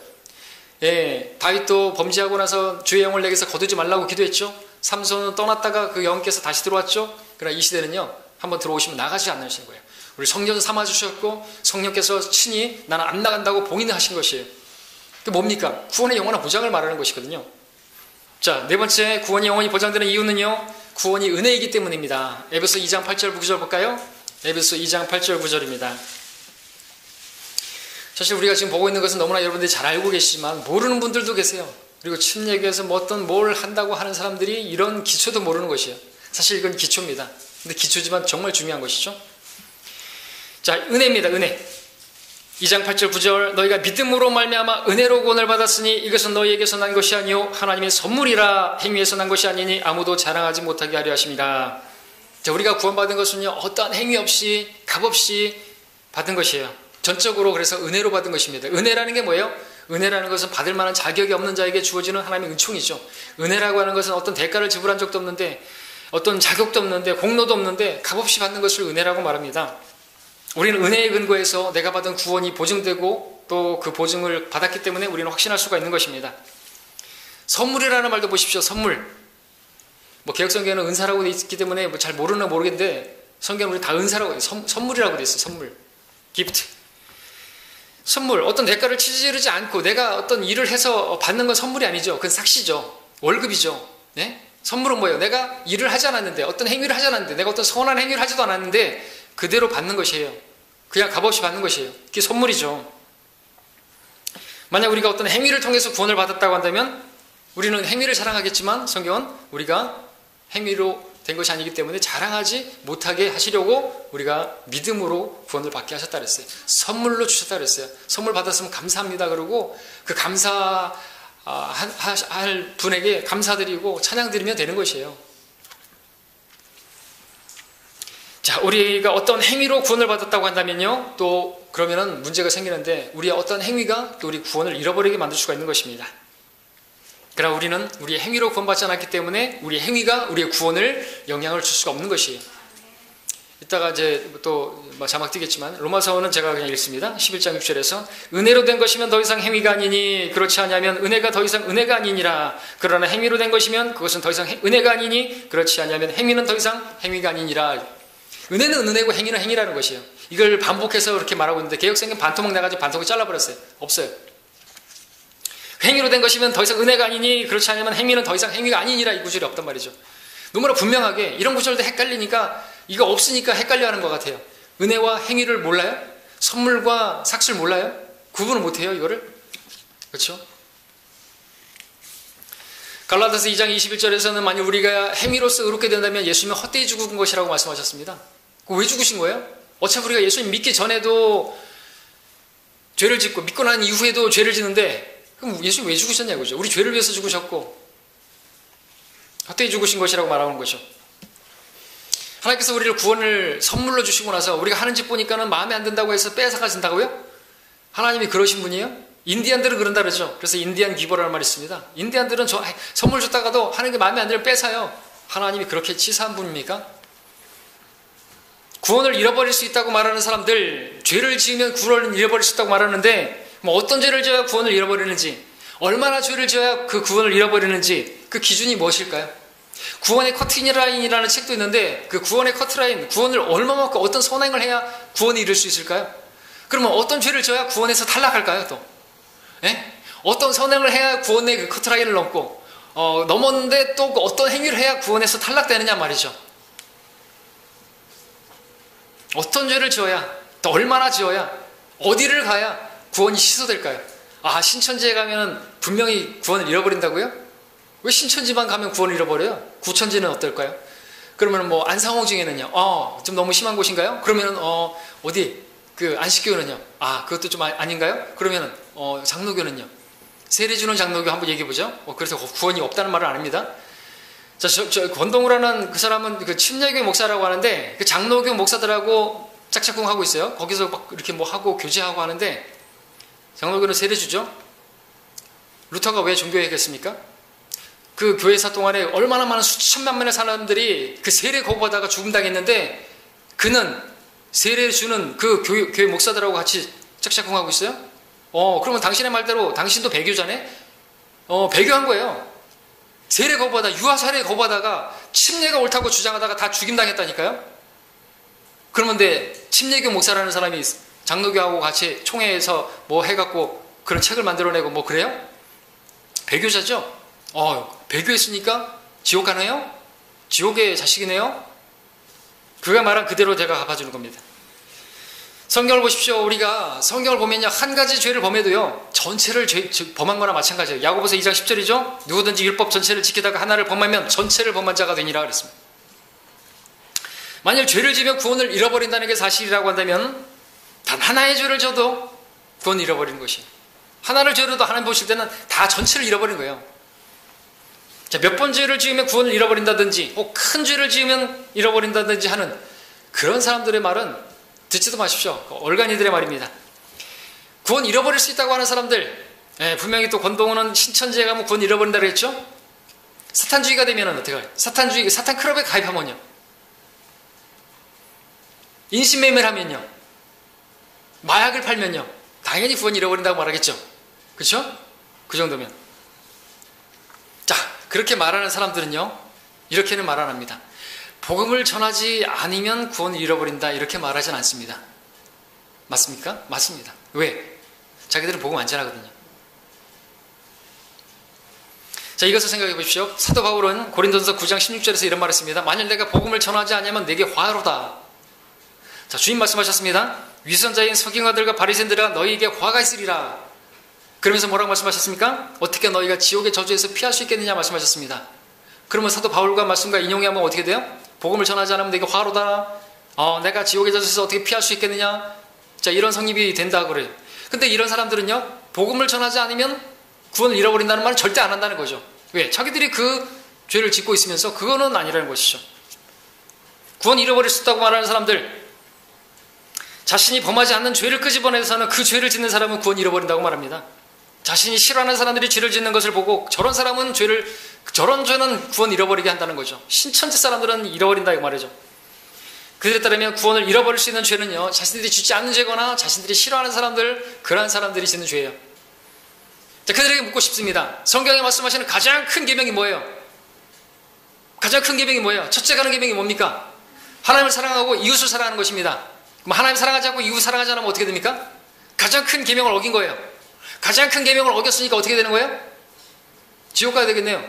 [SPEAKER 1] 예, 다윗도 범죄하고 나서 주의 영을 내게서 거두지 말라고 기도했죠. 삼손은 떠났다가 그 영께서 다시 들어왔죠. 그러나 이 시대는요 한번 들어오시면 나가지 않으시는 거예요. 우리 성령 삼아주셨고 성령께서 친히 나는 안 나간다고 봉인을 하신 것이에요. 그 뭡니까? 구원의 영원한 보장을 말하는 것이거든요. 자, 네 번째, 구원이 영원히 보장되는 이유는요 구원이 은혜이기 때문입니다. 에베소 2장 8절 9절 볼까요? 에베소 2장 8절 9절입니다. 사실 우리가 지금 보고 있는 것은 너무나 여러분들이 잘 알고 계시지만 모르는 분들도 계세요. 그리고 침례교에서 뭐 어떤 뭘 한다고 하는 사람들이 이런 기초도 모르는 것이에요. 사실 이건 기초입니다. 근데 기초지만 정말 중요한 것이죠. 자, 은혜입니다. 은혜. 2장 8절 9절 너희가 믿음으로 말미암아 은혜로 구원을 받았으니 이것은 너희에게서 난 것이 아니요 하나님의 선물이라. 행위에서 난 것이 아니니 아무도 자랑하지 못하게 하려 하심이라. 자, 우리가 구원받은 것은요 어떠한 행위 없이 값 없이 받은 것이에요. 전적으로 그래서 은혜로 받은 것입니다. 은혜라는 게 뭐예요?
[SPEAKER 3] 은혜라는 것은 받을 만한 자격이 없는 자에게 주어지는 하나님의 은총이죠. 은혜라고 하는 것은 어떤 대가를 지불한 적도 없는데, 어떤 자격도 없는데, 공로도 없는데 값없이 받는 것을 은혜라고 말합니다. 우리는 은혜의 근거에서 내가 받은 구원이 보증되고 또 그 보증을 받았기 때문에 우리는 확신할 수가 있는 것입니다. 선물이라는 말도 보십시오. 선물. 뭐 개혁성경에는 은사라고 되어 있기 때문에 뭐 잘 모르나 모르겠는데 성경은 우리 다 은사라고 해요. 선물이라고 되어 있어요. 선물. 기프트. 선물. 어떤 대가를 치르지 않고 내가 어떤 일을 해서 받는 건 선물이 아니죠. 그건 삭시죠. 월급이죠. 네? 선물은 뭐예요? 내가 일을 하지 않았는데, 어떤 행위를 하지 않았는데, 내가 어떤 선한 행위를 하지도 않았는데 그대로 받는 것이에요. 그냥 값없이 받는 것이에요. 그게 선물이죠. 만약 우리가 어떤 행위를 통해서 구원을 받았다고 한다면 우리는 행위를 자랑하겠지만 성경은 우리가 행위로 된 것이 아니기 때문에 자랑하지 못하게 하시려고 우리가 믿음으로 구원을 받게 하셨다 그랬어요. 선물로 주셨다 그랬어요. 선물 받았으면 감사합니다 그러고 그 감사할 분에게 감사드리고 찬양드리면 되는 것이에요. 자, 우리가 어떤 행위로 구원을 받았다고 한다면요, 또 그러면은 문제가 생기는데 우리의 어떤 행위가 또 우리 구원을 잃어버리게 만들 수가 있는 것입니다. 그러나 우리는 우리의 행위로 구원받지 않았기 때문에 우리의 행위가 우리의 구원을 영향을 줄 수가 없는 것이에요. 이따가 이제 또 자막 띄겠지만 로마서는 제가 그냥 읽습니다. 11장 6절에서 은혜로 된 것이면 더 이상 행위가 아니니 그렇지 않으면 은혜가 더 이상 은혜가 아니니라. 그러나 행위로 된 것이면 그것은 더 이상 은혜가 아니니 그렇지 않으면 행위는 더 이상 행위가 아니니라. 은혜는 은혜고 행위는 행위라는 것이에요. 이걸 반복해서 그렇게 말하고 있는데 개혁성경 반토막 나가지고 반토막 잘라버렸어요. 없어요. 행위로 된 것이면 더 이상 은혜가 아니니 그렇지 않으면 행위는 더 이상 행위가 아니니라. 이 구절이 없단 말이죠. 너무나 분명하게 이런 구절도 헷갈리니까 이거 없으니까 헷갈려하는 것 같아요. 은혜와 행위를 몰라요? 선물과 삭슬 몰라요? 구분을 못해요 이거를? 그렇죠? 갈라디아서 2장 21절에서는 만약 우리가 행위로서 의롭게 된다면 예수님은 헛되이 죽은 것이라고 말씀하셨습니다. 왜 죽으신 거예요? 어차피 우리가 예수님 믿기 전에도 죄를 짓고 믿고 난 이후에도 죄를 짓는데 그럼 예수님 왜 죽으셨냐고 그죠? 우리 죄를 위해서 죽으셨고 헛되이 죽으신 것이라고 말하는 거죠. 하나님께서 우리를 구원을 선물로 주시고 나서 우리가 하는 짓 보니까는 마음에 안 든다고 해서 뺏어가신다고요? 하나님이 그러신 분이에요? 인디안들은 그런다 그러죠. 그래서 인디안 기버라는 말이 있습니다. 인디안들은 선물 줬다가도 하는 게 마음에 안 들면 뺏어요. 하나님이 그렇게 치사한 분입니까? 구원을 잃어버릴 수 있다고 말하는 사람들, 죄를 지으면 구원을 잃어버릴 수 있다고 말하는데 뭐 어떤 죄를 지어야 구원을 잃어버리는지, 얼마나 죄를 지어야 그 구원을 잃어버리는지 그 기준이 무엇일까요? 구원의 커트라인이라는 책도 있는데 그 구원의 커트라인, 구원을 얼마만큼 어떤 선행을 해야 구원을 이룰 수 있을까요? 그러면 어떤 죄를 지어야 구원에서 탈락할까요? 또 어떤 선행을 해야 구원의 그 커트라인을 넘고 넘었는데 또 어떤 행위를 해야 구원에서 탈락되느냐 말이죠. 어떤 죄를 지어야, 또 얼마나 지어야, 어디를 가야 구원이 취소될까요? 아, 신천지에 가면 분명히 구원을 잃어버린다고요? 왜 신천지만 가면 구원을 잃어버려요? 구천지는 어떨까요? 그러면 뭐 안상홍중에는요? 좀 너무 심한 곳인가요? 그러면은 어디 그 안식교는요? 아, 그것도 좀 아닌가요? 그러면은 장로교는요? 세례 주는 장로교 한번 얘기해 보죠. 그래서 구원이 없다는 말은 안 합니다. 자, 저 권동우라는 그 사람은 그 침례교 목사라고 하는데 그 장로교 목사들하고 짝짝꿍 하고 있어요. 거기서 막 이렇게 뭐 하고 교제하고 하는데 장로교는 세례 주죠. 루터가 왜 종교했겠습니까? 그 교회사 동안에 얼마나 많은 수천만 명의 사람들이 그 세례 거부하다가 죽음 당했는데 그는 세례 주는 그 교회 목사들하고 같이 짝짝꿍 하고 있어요. 그러면 당신의 말대로 당신도 배교자네? 배교한 거예요. 세례 거부하다, 유아 세례 거부하다가 침례가 옳다고 주장하다가 다 죽임당했다니까요. 그러면 침례교 목사라는 사람이 장로교하고 같이 총회에서 뭐 해갖고 그런 책을 만들어내고 뭐 그래요? 배교자죠? 배교했으니까 지옥 가네요? 지옥의 자식이네요? 그가 말한 그대로 제가 갚아주는 겁니다. 성경을 보십시오. 우리가 성경을 보면요, 한 가지 죄를 범해도요, 전체를 범한 거나 마찬가지예요. 야고보서 2장 10절이죠. 누구든지 율법 전체를 지키다가 하나를 범하면 전체를 범한 자가 되니라 그랬습니다. 만일 죄를 지으면 구원을 잃어버린다는 게 사실이라고 한다면 단 하나의 죄를 져도 구원을 잃어버리는 것이에요. 하나를 죄로도 하나님 보실 때는 다 전체를 잃어버린 거예요. 자, 몇 번 죄를 지으면 구원을 잃어버린다든지 혹 큰 죄를 지으면 잃어버린다든지 하는 그런 사람들의 말은 듣지도 마십시오. 얼간이들의 말입니다. 구원 잃어버릴 수 있다고 하는 사람들, 예, 분명히 또 권동훈은 신천지에 가면 구원 잃어버린다 그랬죠? 사탄주의가 되면 어떻게 할까요? 사탄 클럽에 가입하면요. 인신매매를 하면요. 마약을 팔면요. 당연히 구원 잃어버린다고 말하겠죠. 그렇죠? 그 정도면. 자, 그렇게 말하는 사람들은요. 이렇게는 말 안 합니다. 복음을 전하지 않으면 구원을 잃어버린다 이렇게 말하진 않습니다. 맞습니까? 맞습니다. 왜? 자기들은 복음 안 전하거든요. 자, 이것을 생각해 보십시오. 사도 바울은 고린도전서 9장 16절에서 이런 말을 했습니다. 만일 내가 복음을 전하지 않으면 내게 화로다. 자, 주님 말씀하셨습니다. 위선자인 서기관들과 바리새인들아 너희에게 화가 있으리라. 그러면서 뭐라고 말씀하셨습니까? 어떻게 너희가 지옥의 저주에서 피할 수 있겠느냐 말씀하셨습니다. 그러면 사도 바울과 말씀과 인용이 하면 어떻게 돼요? 복음을 전하지 않으면 내게 화로다. 내가 지옥의 저주에서 어떻게 피할 수 있겠느냐? 자, 이런 성립이 된다고 그래요. 근데 이런 사람들은요, 복음을 전하지 않으면 구원을 잃어버린다는 말은 절대 안 한다는 거죠. 왜? 자기들이 그 죄를 짓고 있으면서 그거는 아니라는 것이죠. 구원 잃어버릴 수 있다고 말하는 사람들, 자신이 범하지 않는 죄를 끄집어내서는 그 죄를 짓는 사람은 구원 잃어버린다고 말합니다. 자신이 싫어하는 사람들이 죄를 짓는 것을 보고 저런 사람은 저런 죄는 구원 잃어버리게 한다는 거죠. 신천지 사람들은 잃어버린다 이 말이죠. 그들에 따르면 구원을 잃어버릴 수 있는 죄는요, 자신들이 짓지 않는 죄거나 자신들이 싫어하는 사람들, 그러한 사람들이 짓는 죄예요. 자, 그들에게 묻고 싶습니다. 성경에 말씀하시는 가장 큰 계명이 뭐예요? 가장 큰 계명이 뭐예요? 첫째 가는 계명이 뭡니까? 하나님을 사랑하고 이웃을 사랑하는 것입니다. 그럼 하나님 사랑하지 않고 이웃 사랑하지 않으면 어떻게 됩니까? 가장 큰 계명을 어긴 거예요. 가장 큰 계명을 어겼으니까 어떻게 되는 거예요? 지옥 가야 되겠네요.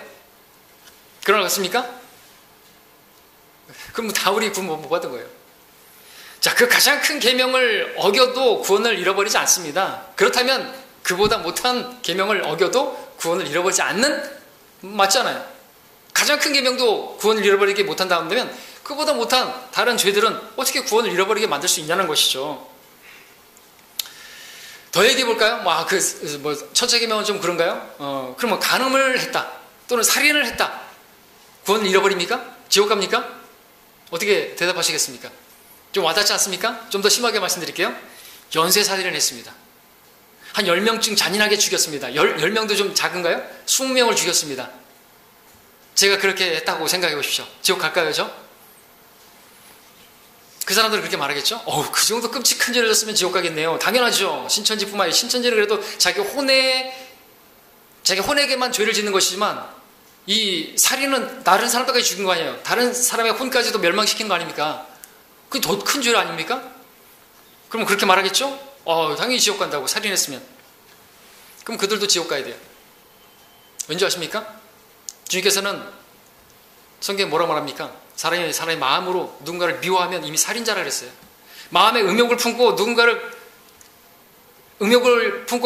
[SPEAKER 3] 그러겠습니까? 그럼 다 우리 구원 못 받은 거예요. 자, 그 가장 큰 계명을 어겨도 구원을 잃어버리지 않습니다. 그렇다면 그보다 못한 계명을 어겨도 구원을 잃어버리지 않는, 맞잖아요. 가장 큰 계명도 구원을 잃어버리게 못한다 하면 그보다 못한 다른 죄들은 어떻게 구원을 잃어버리게 만들 수 있냐는 것이죠. 더 얘기해 볼까요? 첫째 계명은 좀 그런가요? 그럼 간음을 했다 또는 살인을 했다, 구원을 잃어버립니까? 지옥 갑니까? 어떻게 대답하시겠습니까? 좀 와닿지 않습니까? 좀 더 심하게 말씀드릴게요. 연쇄살인을 했습니다. 한 10명쯤 잔인하게 죽였습니다. 10명도 좀 작은가요? 20명을 죽였습니다. 제가 그렇게 했다고 생각해 보십시오. 지옥 갈까요, 저? 그 사람들은 그렇게 말하겠죠? 그 정도 끔찍한 죄를 졌으면 지옥 가겠네요. 당연하죠. 신천지뿐만 아니라 신천지는 그래도 자기 혼에게만 죄를 짓는 것이지만 이 살인은 다른 사람까지 죽인 거 아니에요. 다른 사람의 혼까지도 멸망시키는 거 아닙니까? 그게 더 큰 죄 아닙니까? 그럼 그렇게 말하겠죠? 당연히 지옥 간다고, 살인했으면. 그럼 그들도 지옥 가야 돼요. 왠지 아십니까? 주님께서는 성경에 뭐라 말합니까? 사람이 마음으로 누군가를 미워하면 이미 살인자라 그랬어요. 마음에 음욕을 품고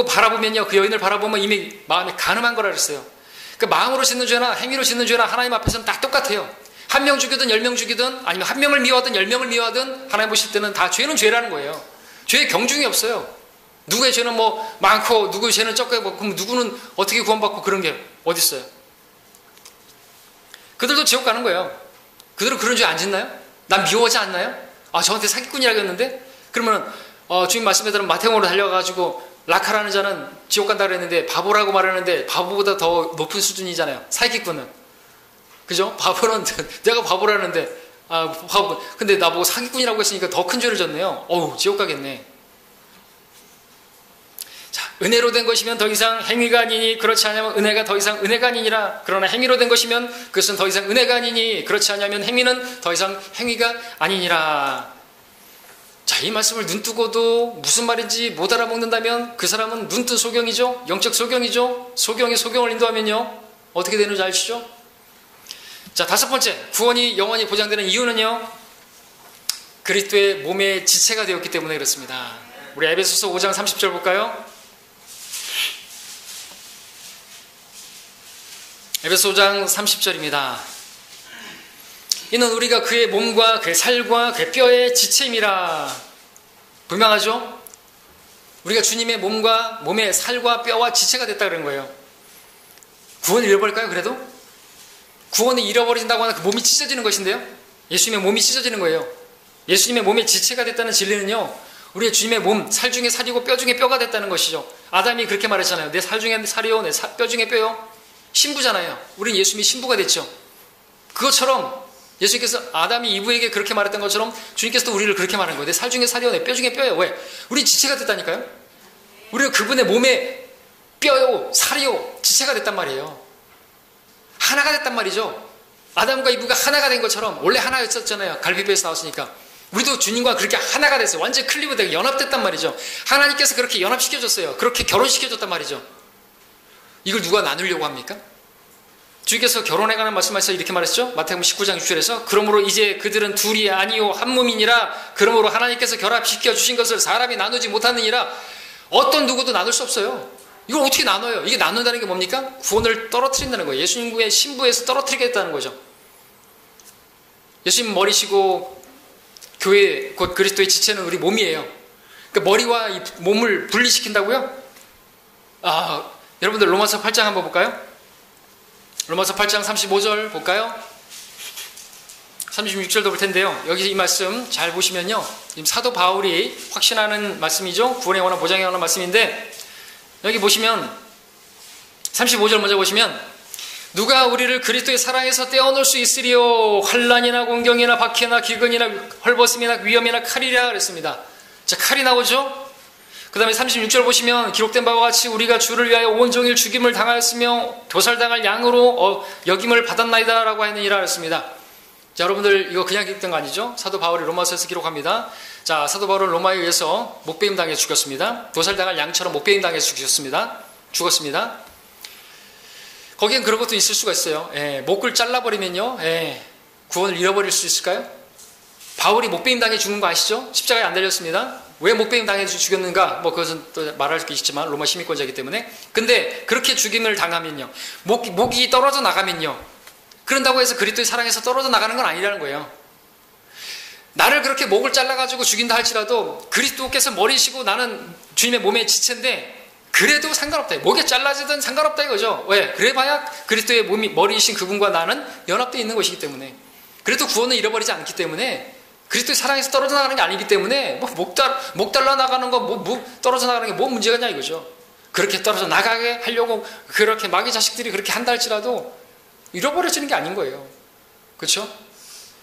[SPEAKER 3] 바라보면요, 그 여인을 바라보면 이미 마음에 간음한 거라 그랬어요. 그 마음으로 짓는 죄나 행위로 짓는 죄나 하나님 앞에서는 다 똑같아요. 한 명 죽이든 10명 죽이든 아니면 한 명을 미워하든 10명을 미워하든 하나님 보실 때는 다 죄는 죄라는 거예요. 죄의 경중이 없어요. 누구의 죄는 많고 누구의 죄는 적고, 그럼 누구는 어떻게 구원받고 그런 게 어디 있어요? 그들도 지옥 가는 거예요. 그들은 그런 죄 안 짓나요? 난 미워하지 않나요? 저한테 사기꾼이라고 했는데? 그러면 주님 말씀에 따르면 마태복음으로 달려가지고 라카라는 자는 지옥 간다 그랬는데 바보라고 말하는데 바보보다 더 높은 수준이잖아요. 사기꾼은. 그죠? 바보는 내가 바보라는데 바보. 근데 나보고 사기꾼이라고 했으니까 더 큰 죄를 졌네요. 지옥 가겠네. 자, 은혜로 된 것이면 더 이상 행위가 아니니 그렇지 않으면 은혜가 더 이상 은혜가 아니니라. 그러나 행위로 된 것이면 그것은 더 이상 은혜가 아니니 그렇지 않으면 행위는 더 이상 행위가 아니니라. 자, 이 말씀을 눈뜨고도 무슨 말인지 못 알아먹는다면 그 사람은 눈뜬 소경이죠. 영적 소경이죠. 소경이 소경을 인도하면요, 어떻게 되는 줄 아시죠? 자, 다섯 번째, 구원이 영원히 보장되는 이유는요, 그리스도의 몸의 지체가 되었기 때문에 그렇습니다. 우리 에베소서 5장 30절 볼까요? 에베소 5장 30절입니다. 이는 우리가 그의 몸과 그의 살과 그의 뼈의 지체임이라. 분명하죠? 우리가 주님의 몸과 몸의 살과 뼈와 지체가 됐다 그런 거예요. 구원을 잃어버릴까요? 그래도? 구원을 잃어버린다고 하는 그 몸이 찢어지는 것인데요, 예수님의 몸이 찢어지는 거예요. 예수님의 몸의 지체가 됐다는 진리는요, 우리의 주님의 몸, 살 중에 살이고 뼈 중에 뼈가 됐다는 것이죠. 아담이 그렇게 말했잖아요. 내 살 중에 살이요, 내 뼈 중에 뼈요. 신부잖아요. 우리는 예수님이 신부가 됐죠. 그것처럼 예수님께서 아담이 이브에게 그렇게 말했던 것처럼 주님께서도 우리를 그렇게 말한 거예요. 내 살 중에 살이요, 내 뼈 중에 뼈요. 왜? 우리 지체가 됐다니까요. 우리가 그분의 몸에 뼈요, 살이요, 지체가 됐단 말이에요. 하나가 됐단 말이죠. 아담과 이브가 하나가 된 것처럼 원래 하나였었잖아요. 갈비뼈에서 나왔으니까. 우리도 주님과 그렇게 하나가 됐어요. 완전히 클리브되고 연합됐단 말이죠. 하나님께서 그렇게 연합시켜줬어요. 그렇게 결혼시켜줬단 말이죠. 이걸 누가 나누려고 합니까? 주님께서 결혼에 관한 말씀하셔서 이렇게 말했죠. 마태복음 19장 6절에서 그러므로 이제 그들은 둘이 아니요 한 몸이니라. 그러므로 하나님께서 결합시켜 주신 것을 사람이 나누지 못하느니라. 어떤 누구도 나눌 수 없어요. 이걸 어떻게 나눠요? 이게 나눈다는 게 뭡니까? 구원을 떨어뜨린다는 거예요. 예수님의 신부에서 떨어뜨리겠다는 거죠. 예수님 머리시고 교회 곧 그리스도의 지체는 우리 몸이에요. 그러니까 머리와 이 몸을 분리시킨다고요? 여러분들 로마서 8장 한번 볼까요? 로마서 8장 35절 볼까요? 36절도 볼 텐데요. 여기 이 말씀 잘 보시면요. 지금 사도 바울이 확신하는 말씀이죠. 구원에 관한 보장에 관한 말씀인데 여기 보시면 35절 먼저 보시면 누가 우리를 그리스도의 사랑에서 떼어놓을 수 있으리요. 환난이나 공경이나 박해나 기근이나 헐벗음이나 위험이나 칼이라 그랬습니다. 자, 칼이 나오죠. 그 다음에 36절 보시면 기록된 바와 같이 우리가 주를 위하여 온종일 죽임을 당하였으며 도살당할 양으로 여김을 받았나이다 라고 했느니라 그랬습니다. 자, 여러분들 이거 그냥 기록된 거 아니죠? 사도 바울이 로마서에서 기록합니다. 자, 사도 바울은 로마에 의해서 목베임 당해 죽였습니다. 도살당할 양처럼 목베임 당해 죽었습니다. 거기엔 그런 것도 있을 수가 있어요. 목을 잘라버리면요, 구원을 잃어버릴 수 있을까요? 바울이 목베임 당해 죽는 거 아시죠? 십자가에 안 달렸습니다. 왜 목베임 당해 죽였는가? 그것은 또 말할 게 있지만 로마 시민권자이기 때문에. 근데 그렇게 죽임을 당하면요, 목이 떨어져 나가면요, 그런다고 해서 그리스도의 사랑에서 떨어져 나가는 건 아니라는 거예요. 나를 그렇게 목을 잘라가지고 죽인다 할지라도 그리스도께서 머리시고 나는 주님의 몸의 지체인데 그래도 상관없다. 목에 잘라지든 상관없다 이거죠. 왜? 그래봐야 그리스도의 몸이 머리이신 그분과 나는 연합되어 있는 것이기 때문에. 그래도 구원은 잃어버리지 않기 때문에, 그리스도의 사랑에서 떨어져 나가는 게 아니기 때문에 목 달라 나가는 거, 떨어져 나가는 게 뭔 문제가 있냐 이거죠. 그렇게 떨어져 나가게 하려고 그렇게 마귀 자식들이 그렇게 한다 할지라도 잃어버려지는 게 아닌 거예요. 그렇죠?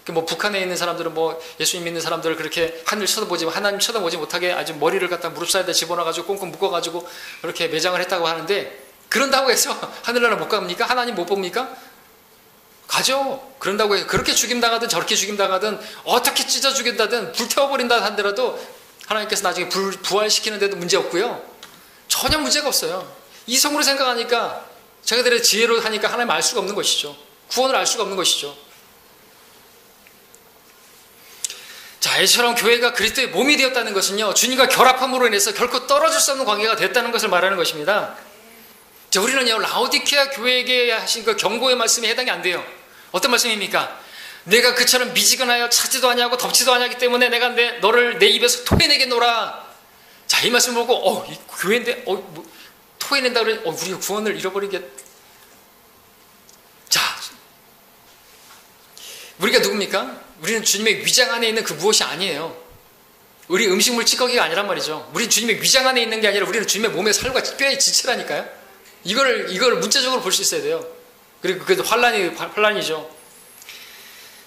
[SPEAKER 3] 북한에 있는 사람들은 예수님 믿는 사람들을 그렇게 하나님 쳐다보지 못하게 아주 머리를 갖다 무릎 사이에다 집어넣어가지고 꽁꽁 묶어가지고 그렇게 매장을 했다고 하는데, 그런다고 해서 하늘나라 못 갑니까? 하나님 못 봅니까? 가죠. 그런다고 해서 그렇게 죽임당하든 저렇게 죽임당하든 어떻게 찢어 죽인다든 불태워버린다 한데라도 하나님께서 나중에 부활시키는데도 문제 없고요. 전혀 문제가 없어요. 이성으로 생각하니까, 자기들의 지혜로 하니까 하나님 알 수가 없는 것이죠. 구원을 알 수가 없는 것이죠. 자, 이처럼 교회가 그리스도의 몸이 되었다는 것은요, 주님과 결합함으로 인해서 결코 떨어질 수 없는 관계가 됐다는 것을 말하는 것입니다. 자, 우리는요, 라오디케아 교회에게 하신 그 경고의 말씀에 해당이 안 돼요. 어떤 말씀입니까? 내가 그처럼 미지근하여 차지도 아니하고 덥지도 아니하기 때문에 내가 너를 내 입에서 토해내겠노라. 자, 이 말씀 보고 이 교회인데 토해낸다 그러니 우리가 구원을 잃어버리겠. 자, 우리가 누굽니까? 우리는 주님의 위장 안에 있는 그 무엇이 아니에요. 우리 음식물 찌꺼기가 아니란 말이죠. 우리는 주님의 위장 안에 있는 게 아니라 우리는 주님의 몸의 살과 뼈의 지체라니까요. 이걸 문자적으로 볼 수 있어야 돼요. 그리고 그게 환란이죠.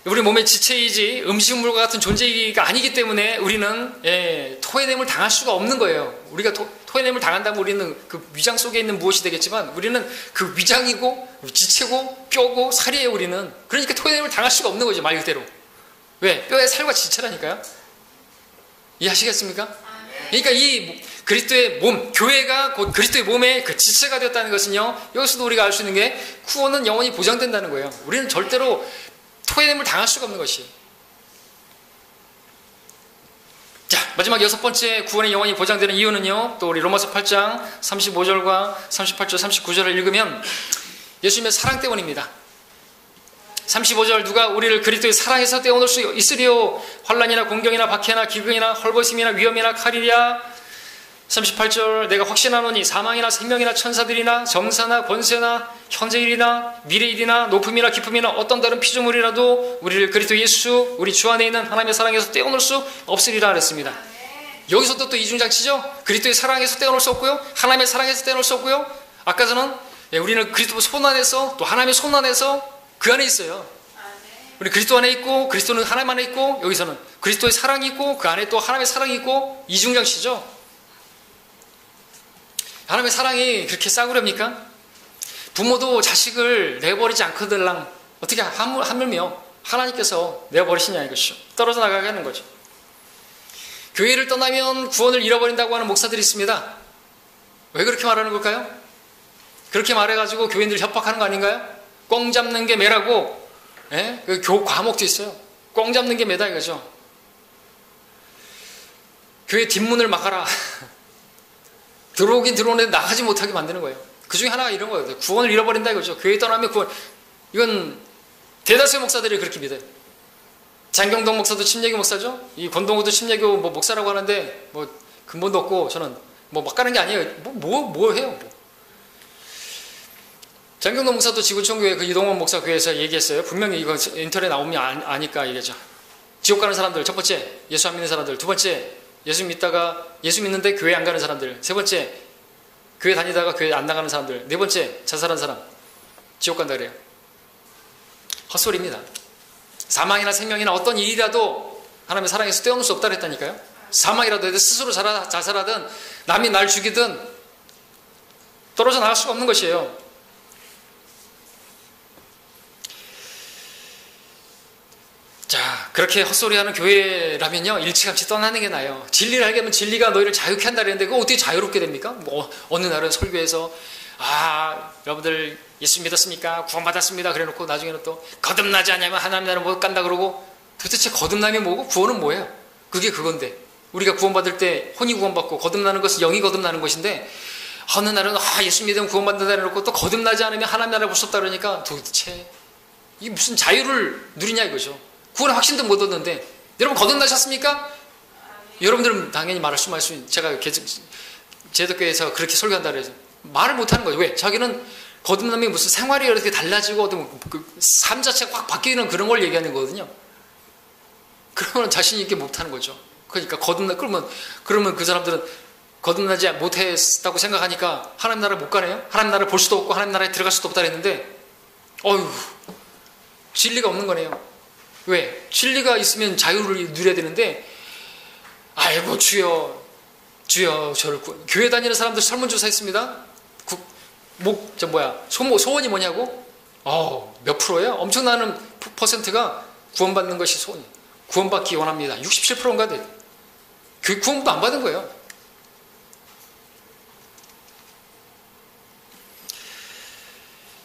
[SPEAKER 3] 우리 몸의 지체이지 음식물과 같은 존재가 아니기 때문에 우리는 토해냄을 당할 수가 없는 거예요. 우리가 토해냄을 당한다면 우리는 그 위장 속에 있는 무엇이 되겠지만 우리는 그 위장이고 지체고 뼈고 살이에요. 우리는. 그러니까 토해냄을 당할 수가 없는 거죠. 말 그대로. 왜? 뼈의 살과 지체라니까요. 이해하시겠습니까? 그러니까 이 그리스도의 몸, 교회가 곧 그리스도의 몸의 그 지체가 되었다는 것은요, 여기서도 우리가 알 수 있는 게 구원은 영원히 보장된다는 거예요. 우리는 절대로 토해냄을 당할 수가 없는 것이에요. 자, 마지막 6번째 구원의 영원히 보장되는 이유는요, 또 우리 로마서 8장 35절과 38절, 39절을 읽으면 예수님의 사랑 때문입니다. 35절, 누가 우리를 그리스도의 사랑에서 떼어놓을 수 있으리요. 환난이나 공경이나 박해나 기근이나 헐벗음이나 위험이나 칼이랴. 38절, 내가 확신하노니 사망이나 생명이나 천사들이나 정사나 권세나 현재일이나 미래일이나 높음이나 깊음이나 어떤 다른 피조물이라도 우리를 그리스도 예수 우리 주 안에 있는 하나님의 사랑에서 떼어놓을 수 없으리라 그랬습니다. 여기서도 또 이중장치죠. 그리스도의 사랑에서 떼어놓을 수 없고요. 하나님의 사랑에서 떼어놓을 수 없고요. 아까 저는 우리는 그리스도 손 안에서 또 하나님의 손 안에서 그 안에 있어요. 우리 그리스도 안에 있고 그리스도는 하나님 안에 있고 여기서는 그리스도의 사랑이 있고 그 안에 또 하나님의 사랑이 있고 이중장치죠. 하나님의 사랑이 그렇게 싸구려입니까? 부모도 자식을 내버리지 않거들랑 어떻게 하물며 하나님께서 내버리시냐 이것이죠. 떨어져 나가게 하는 거죠. 교회를 떠나면 구원을 잃어버린다고 하는 목사들이 있습니다. 왜 그렇게 말하는 걸까요? 그렇게 말해가지고 교인들 협박하는 거 아닌가요? 꽁 잡는 게 매라고 그 과목도 있어요. 꽁 잡는 게 매다 이거죠. 교회 뒷문을 막아라. 들어오긴 들어오는데 나가지 못하게 만드는 거예요. 그 중에 하나가 이런 거예요. 구원을 잃어버린다 이거죠. 교회 떠나면 구원. 이건 대다수의 목사들이 그렇게 믿어요. 장경동 목사도 침례교 목사죠. 이 권동우도 침례교 목사라고 하는데 근본도 없고 저는 막 가는 게 아니에요. 뭐 해요. 장경동 목사도 지구촌교회 그 이동원 목사 교회에서 얘기했어요. 분명히 이거 인터넷 나오면 아니까 얘기하죠. 지옥 가는 사람들 첫 번째 예수 안 믿는 사람들, 두 번째 예수 믿는데 교회 안 가는 사람들, 세 번째 교회 다니다가 교회 안 나가는 사람들, 네 번째 자살한 사람 지옥 간다 그래요. 헛소리입니다. 사망이나 생명이나 어떤 일이라도 하나님의 사랑에서 떼어놓을 수 없다 그랬다니까요. 사망이라도 해도 스스로 자살하든 남이 날 죽이든 떨어져 나갈 수가 없는 것이에요. 자, 그렇게 헛소리하는 교회라면요 일찌감치 떠나는 게 나아요. 진리를 알게 하면 진리가 너희를 자유케 한다 그랬는데 그거 어떻게 자유롭게 됩니까? 어느 날은 설교에서 여러분들 예수 믿었습니까? 구원받았습니다. 그래놓고 나중에는 또 거듭나지 않으면 하나님 나라를 못 간다 그러고 도대체 거듭남이 뭐고 구원은 뭐예요? 그게 그건데 우리가 구원받을 때 혼이 구원받고 거듭나는 것은 영이 거듭나는 것인데 어느 날은 예수 믿으면 구원받는다 그래놓고 또 거듭나지 않으면 하나님 나라를 볼 수 없다 그러니까 도대체 이게 무슨 자유를 누리냐 이거죠. 구원의 확신도 못 얻는데 여러분 거듭나셨습니까? 여러분들은 당연히 말할 수 있는 제가 제덕교회에서 그렇게 설교한다 그래서 말을 못하는 거예요. 왜? 자기는 거듭남이 무슨 생활이 이렇게 달라지고 어떤 삶 자체가 확 바뀌는 그런 걸 얘기하는 거거든요. 그러면 자신 있게 못하는 거죠. 그러니까 그러면 그 사람들은 거듭나지 못했다고 생각하니까 하나님 나라 못 가네요. 하나님 나라를 볼 수도 없고 하나님 나라에 들어갈 수도 없다 그랬는데 진리가 없는 거네요. 왜? 진리가 있으면 자유를 누려야 되는데 아이고 주여 저를 교회 다니는 사람들 설문조사 했습니다. 소원이 뭐냐고? 몇 프로예요? 엄청나는 퍼센트가 구원받는 것이 소원이에요. 구원받기 원합니다. 67%인가 돼요. 구원도 안 받은 거예요.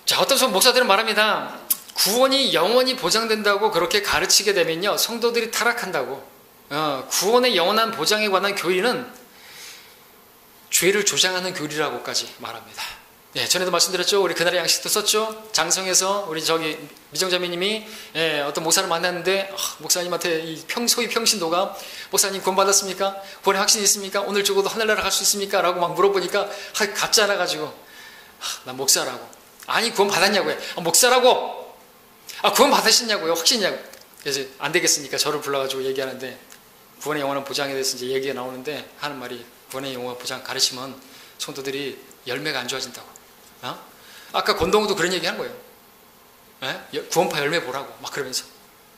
[SPEAKER 3] 자, 어떤 목사들은 말합니다. 구원이 영원히 보장된다고 그렇게 가르치게 되면요 성도들이 타락한다고. 구원의 영원한 보장에 관한 교리는 죄를 조장하는 교리라고까지 말합니다. 전에도 말씀드렸죠. 우리 그날의 양식도 썼죠. 장성에서 우리 미정자매님이 어떤 목사를 만났는데 목사님한테 소위 평신도가 목사님 구원 받았습니까? 구원의 확신이 있습니까? 오늘 죽어도 하늘나라 갈 수 있습니까? 라고 막 물어보니까 같지 않아가지고 난 목사라고. 아니 구원 받았냐고요. 목사라고. 구원 받으셨냐고요? 확신이냐고. 그래서 안 되겠으니까 저를 불러가지고 얘기하는데 구원의 영원한 보장에 대해서 이제 얘기가 나오는데 하는 말이 구원의 영원한 보장 가르치면 성도들이 열매가 안 좋아진다고. 아까 권동우도 그런 얘기 한 거예요. 구원파 열매 보라고 막 그러면서.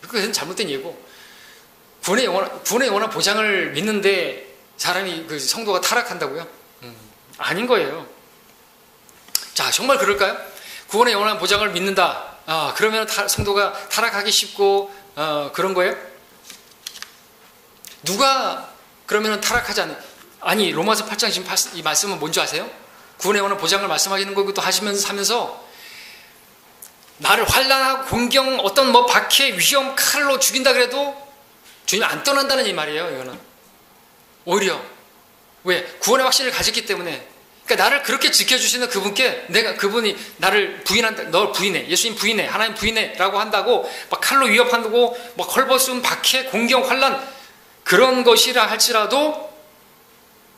[SPEAKER 3] 그것은 잘못된 예고. 구원의 영원한 보장을 믿는데 사람이 그 성도가 타락한다고요? 아닌 거예요. 자, 정말 그럴까요? 구원의 영원한 보장을 믿는다. 그러면 성도가 타락하기 쉽고 그런 거예요? 누가 그러면 타락하지 않는? 아니 로마서 8장 지금 이 말씀은 뭔지 아세요? 구원의 영원한 보장을 말씀하시는 거고 또 하면서 나를 환난하고 공경 어떤 박해 위험 칼로 죽인다 그래도 주님 안 떠난다는 이 말이에요. 이거는 오히려 왜? 구원의 확신을 가졌기 때문에. 그러니까 나를 그렇게 지켜주시는 그분께 그분이 나를 부인한다. 널 부인해. 예수님 부인해. 하나님 부인해. 라고 한다고 막 칼로 위협한다고 막 헐벗음, 박해, 공경, 환난 그런 것이라 할지라도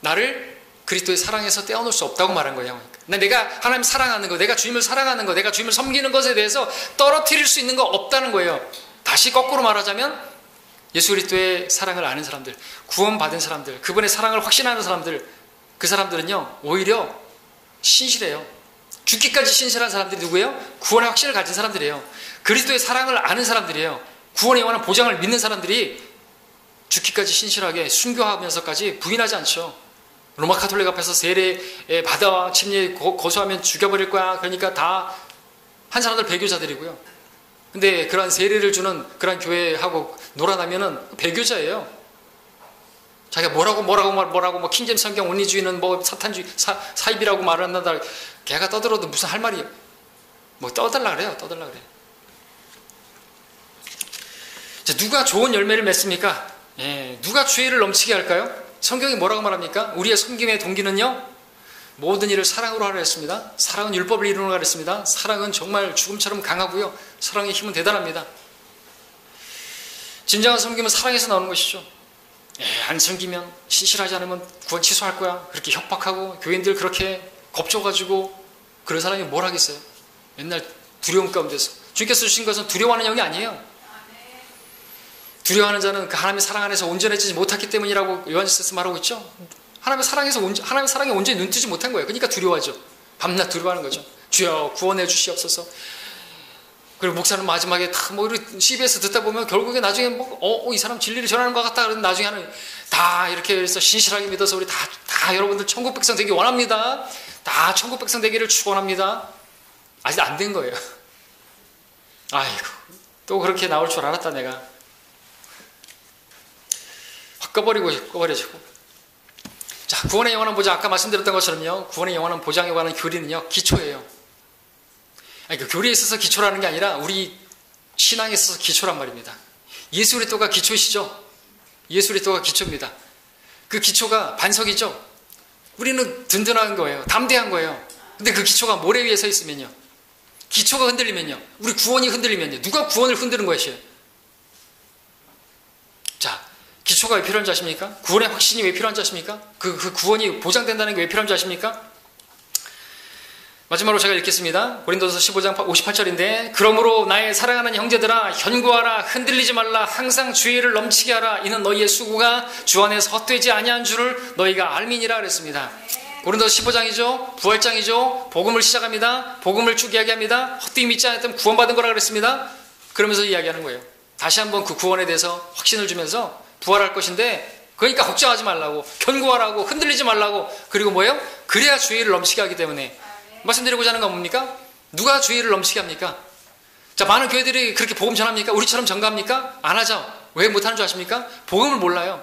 [SPEAKER 3] 나를 그리스도의 사랑에서 떼어놓을 수 없다고 말한 거예요. 내가 하나님 사랑하는 거, 내가 주님을 사랑하는 거, 내가 주님을 섬기는 것에 대해서 떨어뜨릴 수 있는 거 없다는 거예요. 다시 거꾸로 말하자면 예수 그리스도의 사랑을 아는 사람들, 구원받은 사람들, 그분의 사랑을 확신하는 사람들, 그 사람들은요 오히려 신실해요. 죽기까지 신실한 사람들이 누구예요? 구원의 확신을 가진 사람들이에요. 그리스도의 사랑을 아는 사람들이에요. 구원에 관한 보장을 믿는 사람들이 죽기까지 신실하게 순교하면서까지 부인하지 않죠. 로마 카톨릭 앞에서 세례 받아 침례 고소하면 죽여버릴 거야. 그러니까 다 한 사람들 배교자들이고요. 근데 그러한 세례를 주는 그러한 교회하고 놀아나면은 배교자예요. 자기가 뭐라고 킹잼 성경 원리주의는 뭐 사탄주의 사입이라고 말한다. 걔가 떠들어도 무슨 할 말이 뭐 떠들라 그래요. 자, 누가 좋은 열매를 맺습니까? 누가 주의를 넘치게 할까요? 성경이 뭐라고 말합니까? 우리의 섬김의 동기는요, 모든 일을 사랑으로 하라 했습니다. 사랑은 율법을 이루는 하라 했습니다. 사랑은 정말 죽음처럼 강하고요, 사랑의 힘은 대단합니다. 진정한 섬김은 사랑에서 나오는 것이죠. 안 섬기면, 신실하지 않으면 구원 취소할 거야. 그렇게 협박하고 교인들 그렇게 겁줘가지고 그런 사람이 뭘 하겠어요? 맨날 두려움 가운데서. 주님께서 주신 것은 두려워하는 영이 아니에요. 두려워하는 자는 그 하나님의 사랑 안에서 온전해지지 못했기 때문이라고 요한일서에서 말하고 있죠. 하나님의 사랑에 온전히 눈뜨지 못한 거예요. 그러니까 두려워하죠. 밤낮 두려워하는 거죠. 주여 구원해 주시옵소서. 그리고 목사는 마지막에 뭐 CBS 듣다 보면 결국에 나중에 이 사람 진리를 전하는 것 같다. 그러면 나중에 다 이렇게 해서 신실하게 믿어서 우리 다 여러분들 천국 백성 되기 원합니다. 다 천국 백성 되기를 축원합니다. 아직 안 된 거예요. 아이고, 또 그렇게 나올 줄 알았다 내가. 확 꺼버려지고. 자, 구원의 영원한 보장, 아까 말씀드렸던 것처럼요, 구원의 영원한 보장에 관한 교리는요, 기초예요. 아니, 그 교리에 있어서 기초라는 게 아니라 우리 신앙에 있어서 기초란 말입니다. 예수 그리스도가 기초시죠. 예수 그리스도가 기초입니다. 그 기초가 반석이죠. 우리는 든든한 거예요. 담대한 거예요. 근데 그 기초가 모래 위에 서 있으면요, 기초가 흔들리면요, 우리 구원이 흔들리면요, 누가 구원을 흔드는 것이에요? 자, 기초가 왜 필요한 줄 아십니까? 구원의 확신이 왜 필요한 줄 아십니까? 그 구원이 보장된다는 게 왜 필요한 줄 아십니까? 마지막으로 제가 읽겠습니다. 고린도서 15장 58절인데, 그러므로 나의 사랑하는 형제들아, 현구하라, 흔들리지 말라, 항상 주의를 넘치게 하라. 이는 너희의 수고가 주 안에서 헛되지 아니한 줄을 너희가 알미니라 그랬습니다. 고린도서 15장이죠. 부활장이죠. 복음을 시작합니다. 복음을 쭉 이야기합니다. 헛되이 믿지 않았다면 구원받은 거라 그랬습니다. 그러면서 이야기하는 거예요. 다시 한번 그 구원에 대해서 확신을 주면서 부활할 것인데, 그러니까 걱정하지 말라고, 견고하라고, 흔들리지 말라고. 그리고 뭐예요? 그래야 주의를 넘치게 하기 때문에. 말씀드리고자 하는 건 뭡니까? 누가 주의를 넘치게 합니까? 자, 많은 교회들이 그렇게 복음 전합니까? 우리처럼 전가합니까? 안 하죠. 왜 못하는 줄 아십니까? 복음을 몰라요.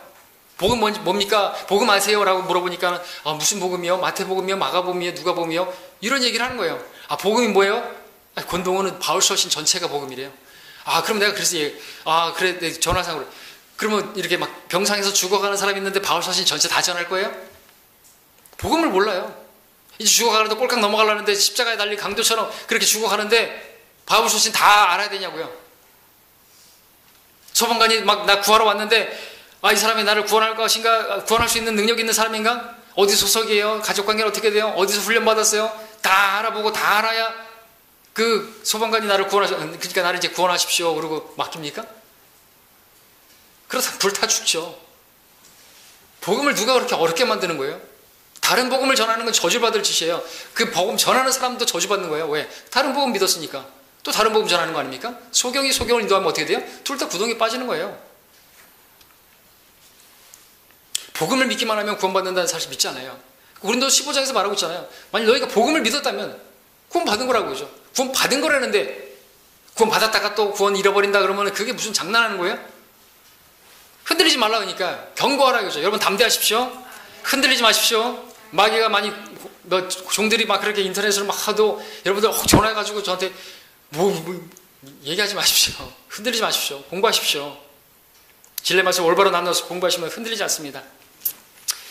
[SPEAKER 3] 복음 뭡니까? 복음 아세요? 라고 물어보니까 무슨 복음이요? 마태복음이요? 마가복음이요? 누가복음이요? 이런 얘기를 하는 거예요. 복음이 뭐예요? 권동호는 바울서신 전체가 복음이래요. 그럼 내가 그래서 그래, 전화상으로. 그러면 이렇게 막 병상에서 죽어가는 사람이 있는데 바울서신 전체 다 전할 거예요? 복음을 몰라요. 이제 죽어가는데 꼴깍 넘어가려는데 십자가에 달린 강도처럼 그렇게 죽어가는데 바울서신 다 알아야 되냐고요. 소방관이 막 나 구하러 왔는데 이 사람이 나를 구원할 것인가, 구원할 수 있는 능력 있는 사람인가, 어디 소속이에요, 가족관계는 어떻게 돼요, 어디서 훈련받았어요, 다 알아보고 다 알아야 그 소방관이 나를 그러니까 나를 이제 구원하십시오 그러고 맡깁니까? 그러다 불타 죽죠. 복음을 누가 그렇게 어렵게 만드는 거예요? 다른 복음을 전하는 건 저주받을 짓이에요. 그 복음 전하는 사람도 저주받는 거예요. 왜? 다른 복음 믿었으니까. 또 다른 복음 전하는 거 아닙니까? 소경이 소경을 인도하면 어떻게 돼요? 둘 다 구덩이에 빠지는 거예요. 복음을 믿기만 하면 구원받는다는 사실 믿지 않아요. 고린도서 15장에서 말하고 있잖아요. 만약 너희가 복음을 믿었다면 구원 받은 거라고 그러죠. 구원 받은 거라는데 구원 받았다가 또 구원 잃어버린다 그러면 그게 무슨 장난하는 거예요? 흔들리지 말라 그러니까 견고하라 그러죠. 여러분 담대하십시오. 흔들리지 마십시오. 마귀가 많이 종들이 막 그렇게 인터넷으로 막 하도 여러분들 혹 전화해가지고 저한테 얘기하지 마십시오. 흔들리지 마십시오. 공부하십시오. 진리 말씀 올바로 나눠서 공부하시면 흔들리지 않습니다.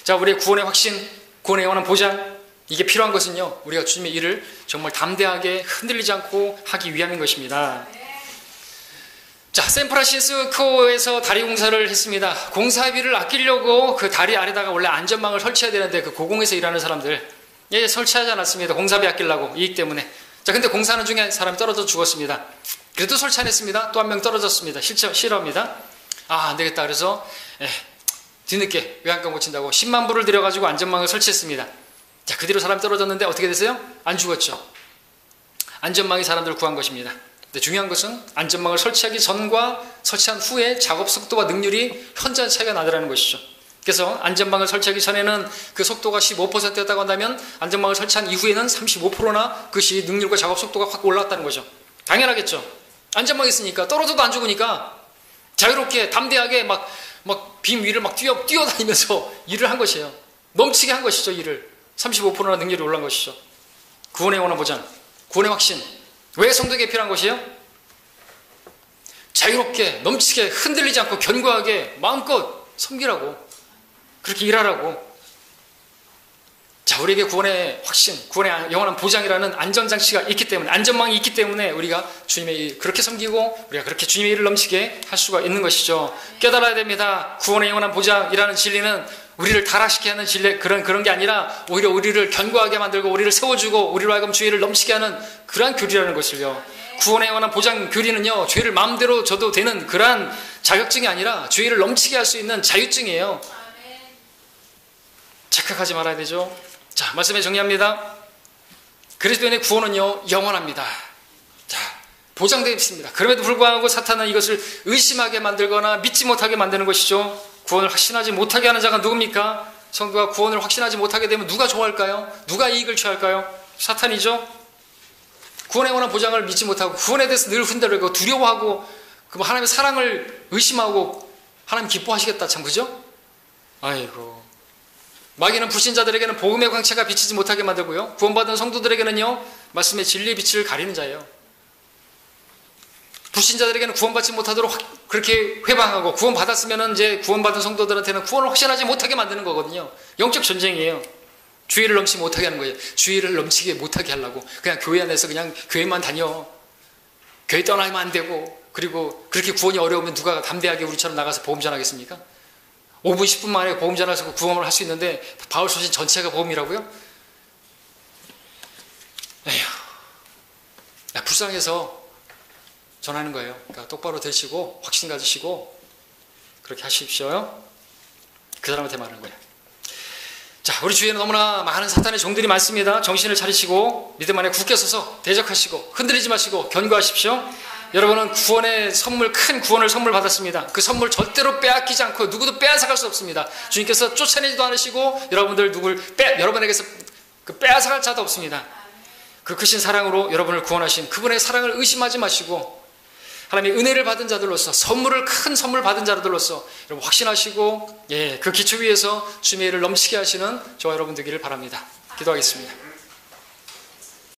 [SPEAKER 3] 자, 우리의 구원의 확신, 구원의 영원한 보장, 이게 필요한 것은요, 우리가 주님의 일을 정말 담대하게 흔들리지 않고 하기 위함인 것입니다. 자, 샌프란시스코에서 다리 공사를 했습니다. 공사비를 아끼려고 그 다리 아래다가 원래 안전망을 설치해야 되는데 그 고공에서 일하는 사람들 설치하지 않았습니다. 공사비 아끼려고, 이익 때문에. 자, 근데 공사하는 중에 사람이 떨어져 죽었습니다. 그래도 설치 안 했습니다. 또 한 명 떨어졌습니다. 실험입니다. 아, 안 되겠다. 그래서 뒤늦게 외양간 고친다고 10만 불을 들여가지고 안전망을 설치했습니다. 자, 그 뒤로 사람이 떨어졌는데 어떻게 됐어요? 안 죽었죠. 안전망이 사람들을 구한 것입니다. 근데 중요한 것은 안전망을 설치하기 전과 설치한 후에 작업 속도와 능률이 현저한 차이가 나더라는 것이죠. 그래서 안전망을 설치하기 전에는 그 속도가 15%였다고 한다면 안전망을 설치한 이후에는 35%나 그것이 능률과 작업 속도가 확 올랐다는 거죠. 당연하겠죠. 안전망이 있으니까 떨어져도 안 죽으니까 자유롭게 담대하게 막 빔 위를 막 뛰어다니면서 일을 한 것이에요. 넘치게 한 것이죠. 일을 35%나 능률이 올라간 것이죠. 구원의 원한 보장, 구원의 확신. 왜 성도에게 필요한 것이에요? 자유롭게 넘치게 흔들리지 않고 견고하게 마음껏 섬기라고, 그렇게 일하라고. 자, 우리에게 구원의 확신, 구원의 영원한 보장이라는 안전장치가 있기 때문에, 안전망이 있기 때문에 우리가 주님의 일 그렇게 섬기고 우리가 그렇게 주님의 일을 넘치게 할 수가 있는 것이죠. 깨달아야 됩니다. 구원의 영원한 보장이라는 진리는 우리를 타락시키게 하는 진리, 그런 게 아니라 오히려 우리를 견고하게 만들고 우리를 세워주고 우리로 하여금 주의 일을 넘치게 하는 그러한 교리라는 것을요. 구원에 관한 보장 교리는요, 죄를 마음대로 져도 되는 그러한 자격증이 아니라 주의 일을 넘치게 할 수 있는 자유증이에요. 착각하지 말아야 되죠. 자, 말씀에 정리합니다. 그리스도인의 구원은요, 영원합니다. 자, 보장되어 있습니다. 그럼에도 불구하고 사탄은 이것을 의심하게 만들거나 믿지 못하게 만드는 것이죠. 구원을 확신하지 못하게 하는 자가 누굽니까? 성도가 구원을 확신하지 못하게 되면 누가 좋아할까요? 누가 이익을 취할까요? 사탄이죠. 구원에 관한 보장을 믿지 못하고 구원에 대해서 늘 흔들리고 두려워하고 하나님의 사랑을 의심하고 하나님 기뻐하시겠다 참, 그죠? 아이고, 마귀는 불신자들에게는 복음의 광채가 비치지 못하게 만들고요, 구원받은 성도들에게는요 말씀의 진리의 빛을 가리는 자예요. 불신자들에게는 구원받지 못하도록 그렇게 회방하고, 구원받았으면 이제 구원받은 성도들한테는 구원을 확신하지 못하게 만드는 거거든요. 영적 전쟁이에요. 주의를 넘치게 못하게 하는 거예요. 주의를 넘치게 못하게 하려고 그냥 교회 안에서 그냥 교회만 다녀, 교회 떠나면 안 되고, 그리고 그렇게 구원이 어려우면 누가 담대하게 우리처럼 나가서 보험 전하겠습니까? 5분 10분 만에 보험 전화해서 구원을 할 수 있는데 바울 소신 전체가 보험이라고요? 에휴, 불쌍해서 전하는 거예요. 그러니까 똑바로 되시고 확신 가지시고 그렇게 하십시오. 그 사람한테 말하는 거예요. 자, 우리 주위에는 너무나 많은 사탄의 종들이 많습니다. 정신을 차리시고 믿음 안에 굳게 서서 대적하시고 흔들리지 마시고 견고하십시오. 여러분은 구원의 선물, 큰 구원을 선물 받았습니다. 그 선물 절대로 빼앗기지 않고 누구도 빼앗아갈 수 없습니다. 주님께서 쫓아내지도 않으시고 여러분들 여러분에게서 빼앗아갈 자도 없습니다. 그 크신 사랑으로 여러분을 구원하신 그분의 사랑을 의심하지 마시고, 하나님의 은혜를 받은 자들로서, 큰 선물 받은 자들로서 여러분 확신하시고, 그 기초 위에서 주님의 일을 넘치게 하시는 저와 여러분 되기를 바랍니다. 기도하겠습니다.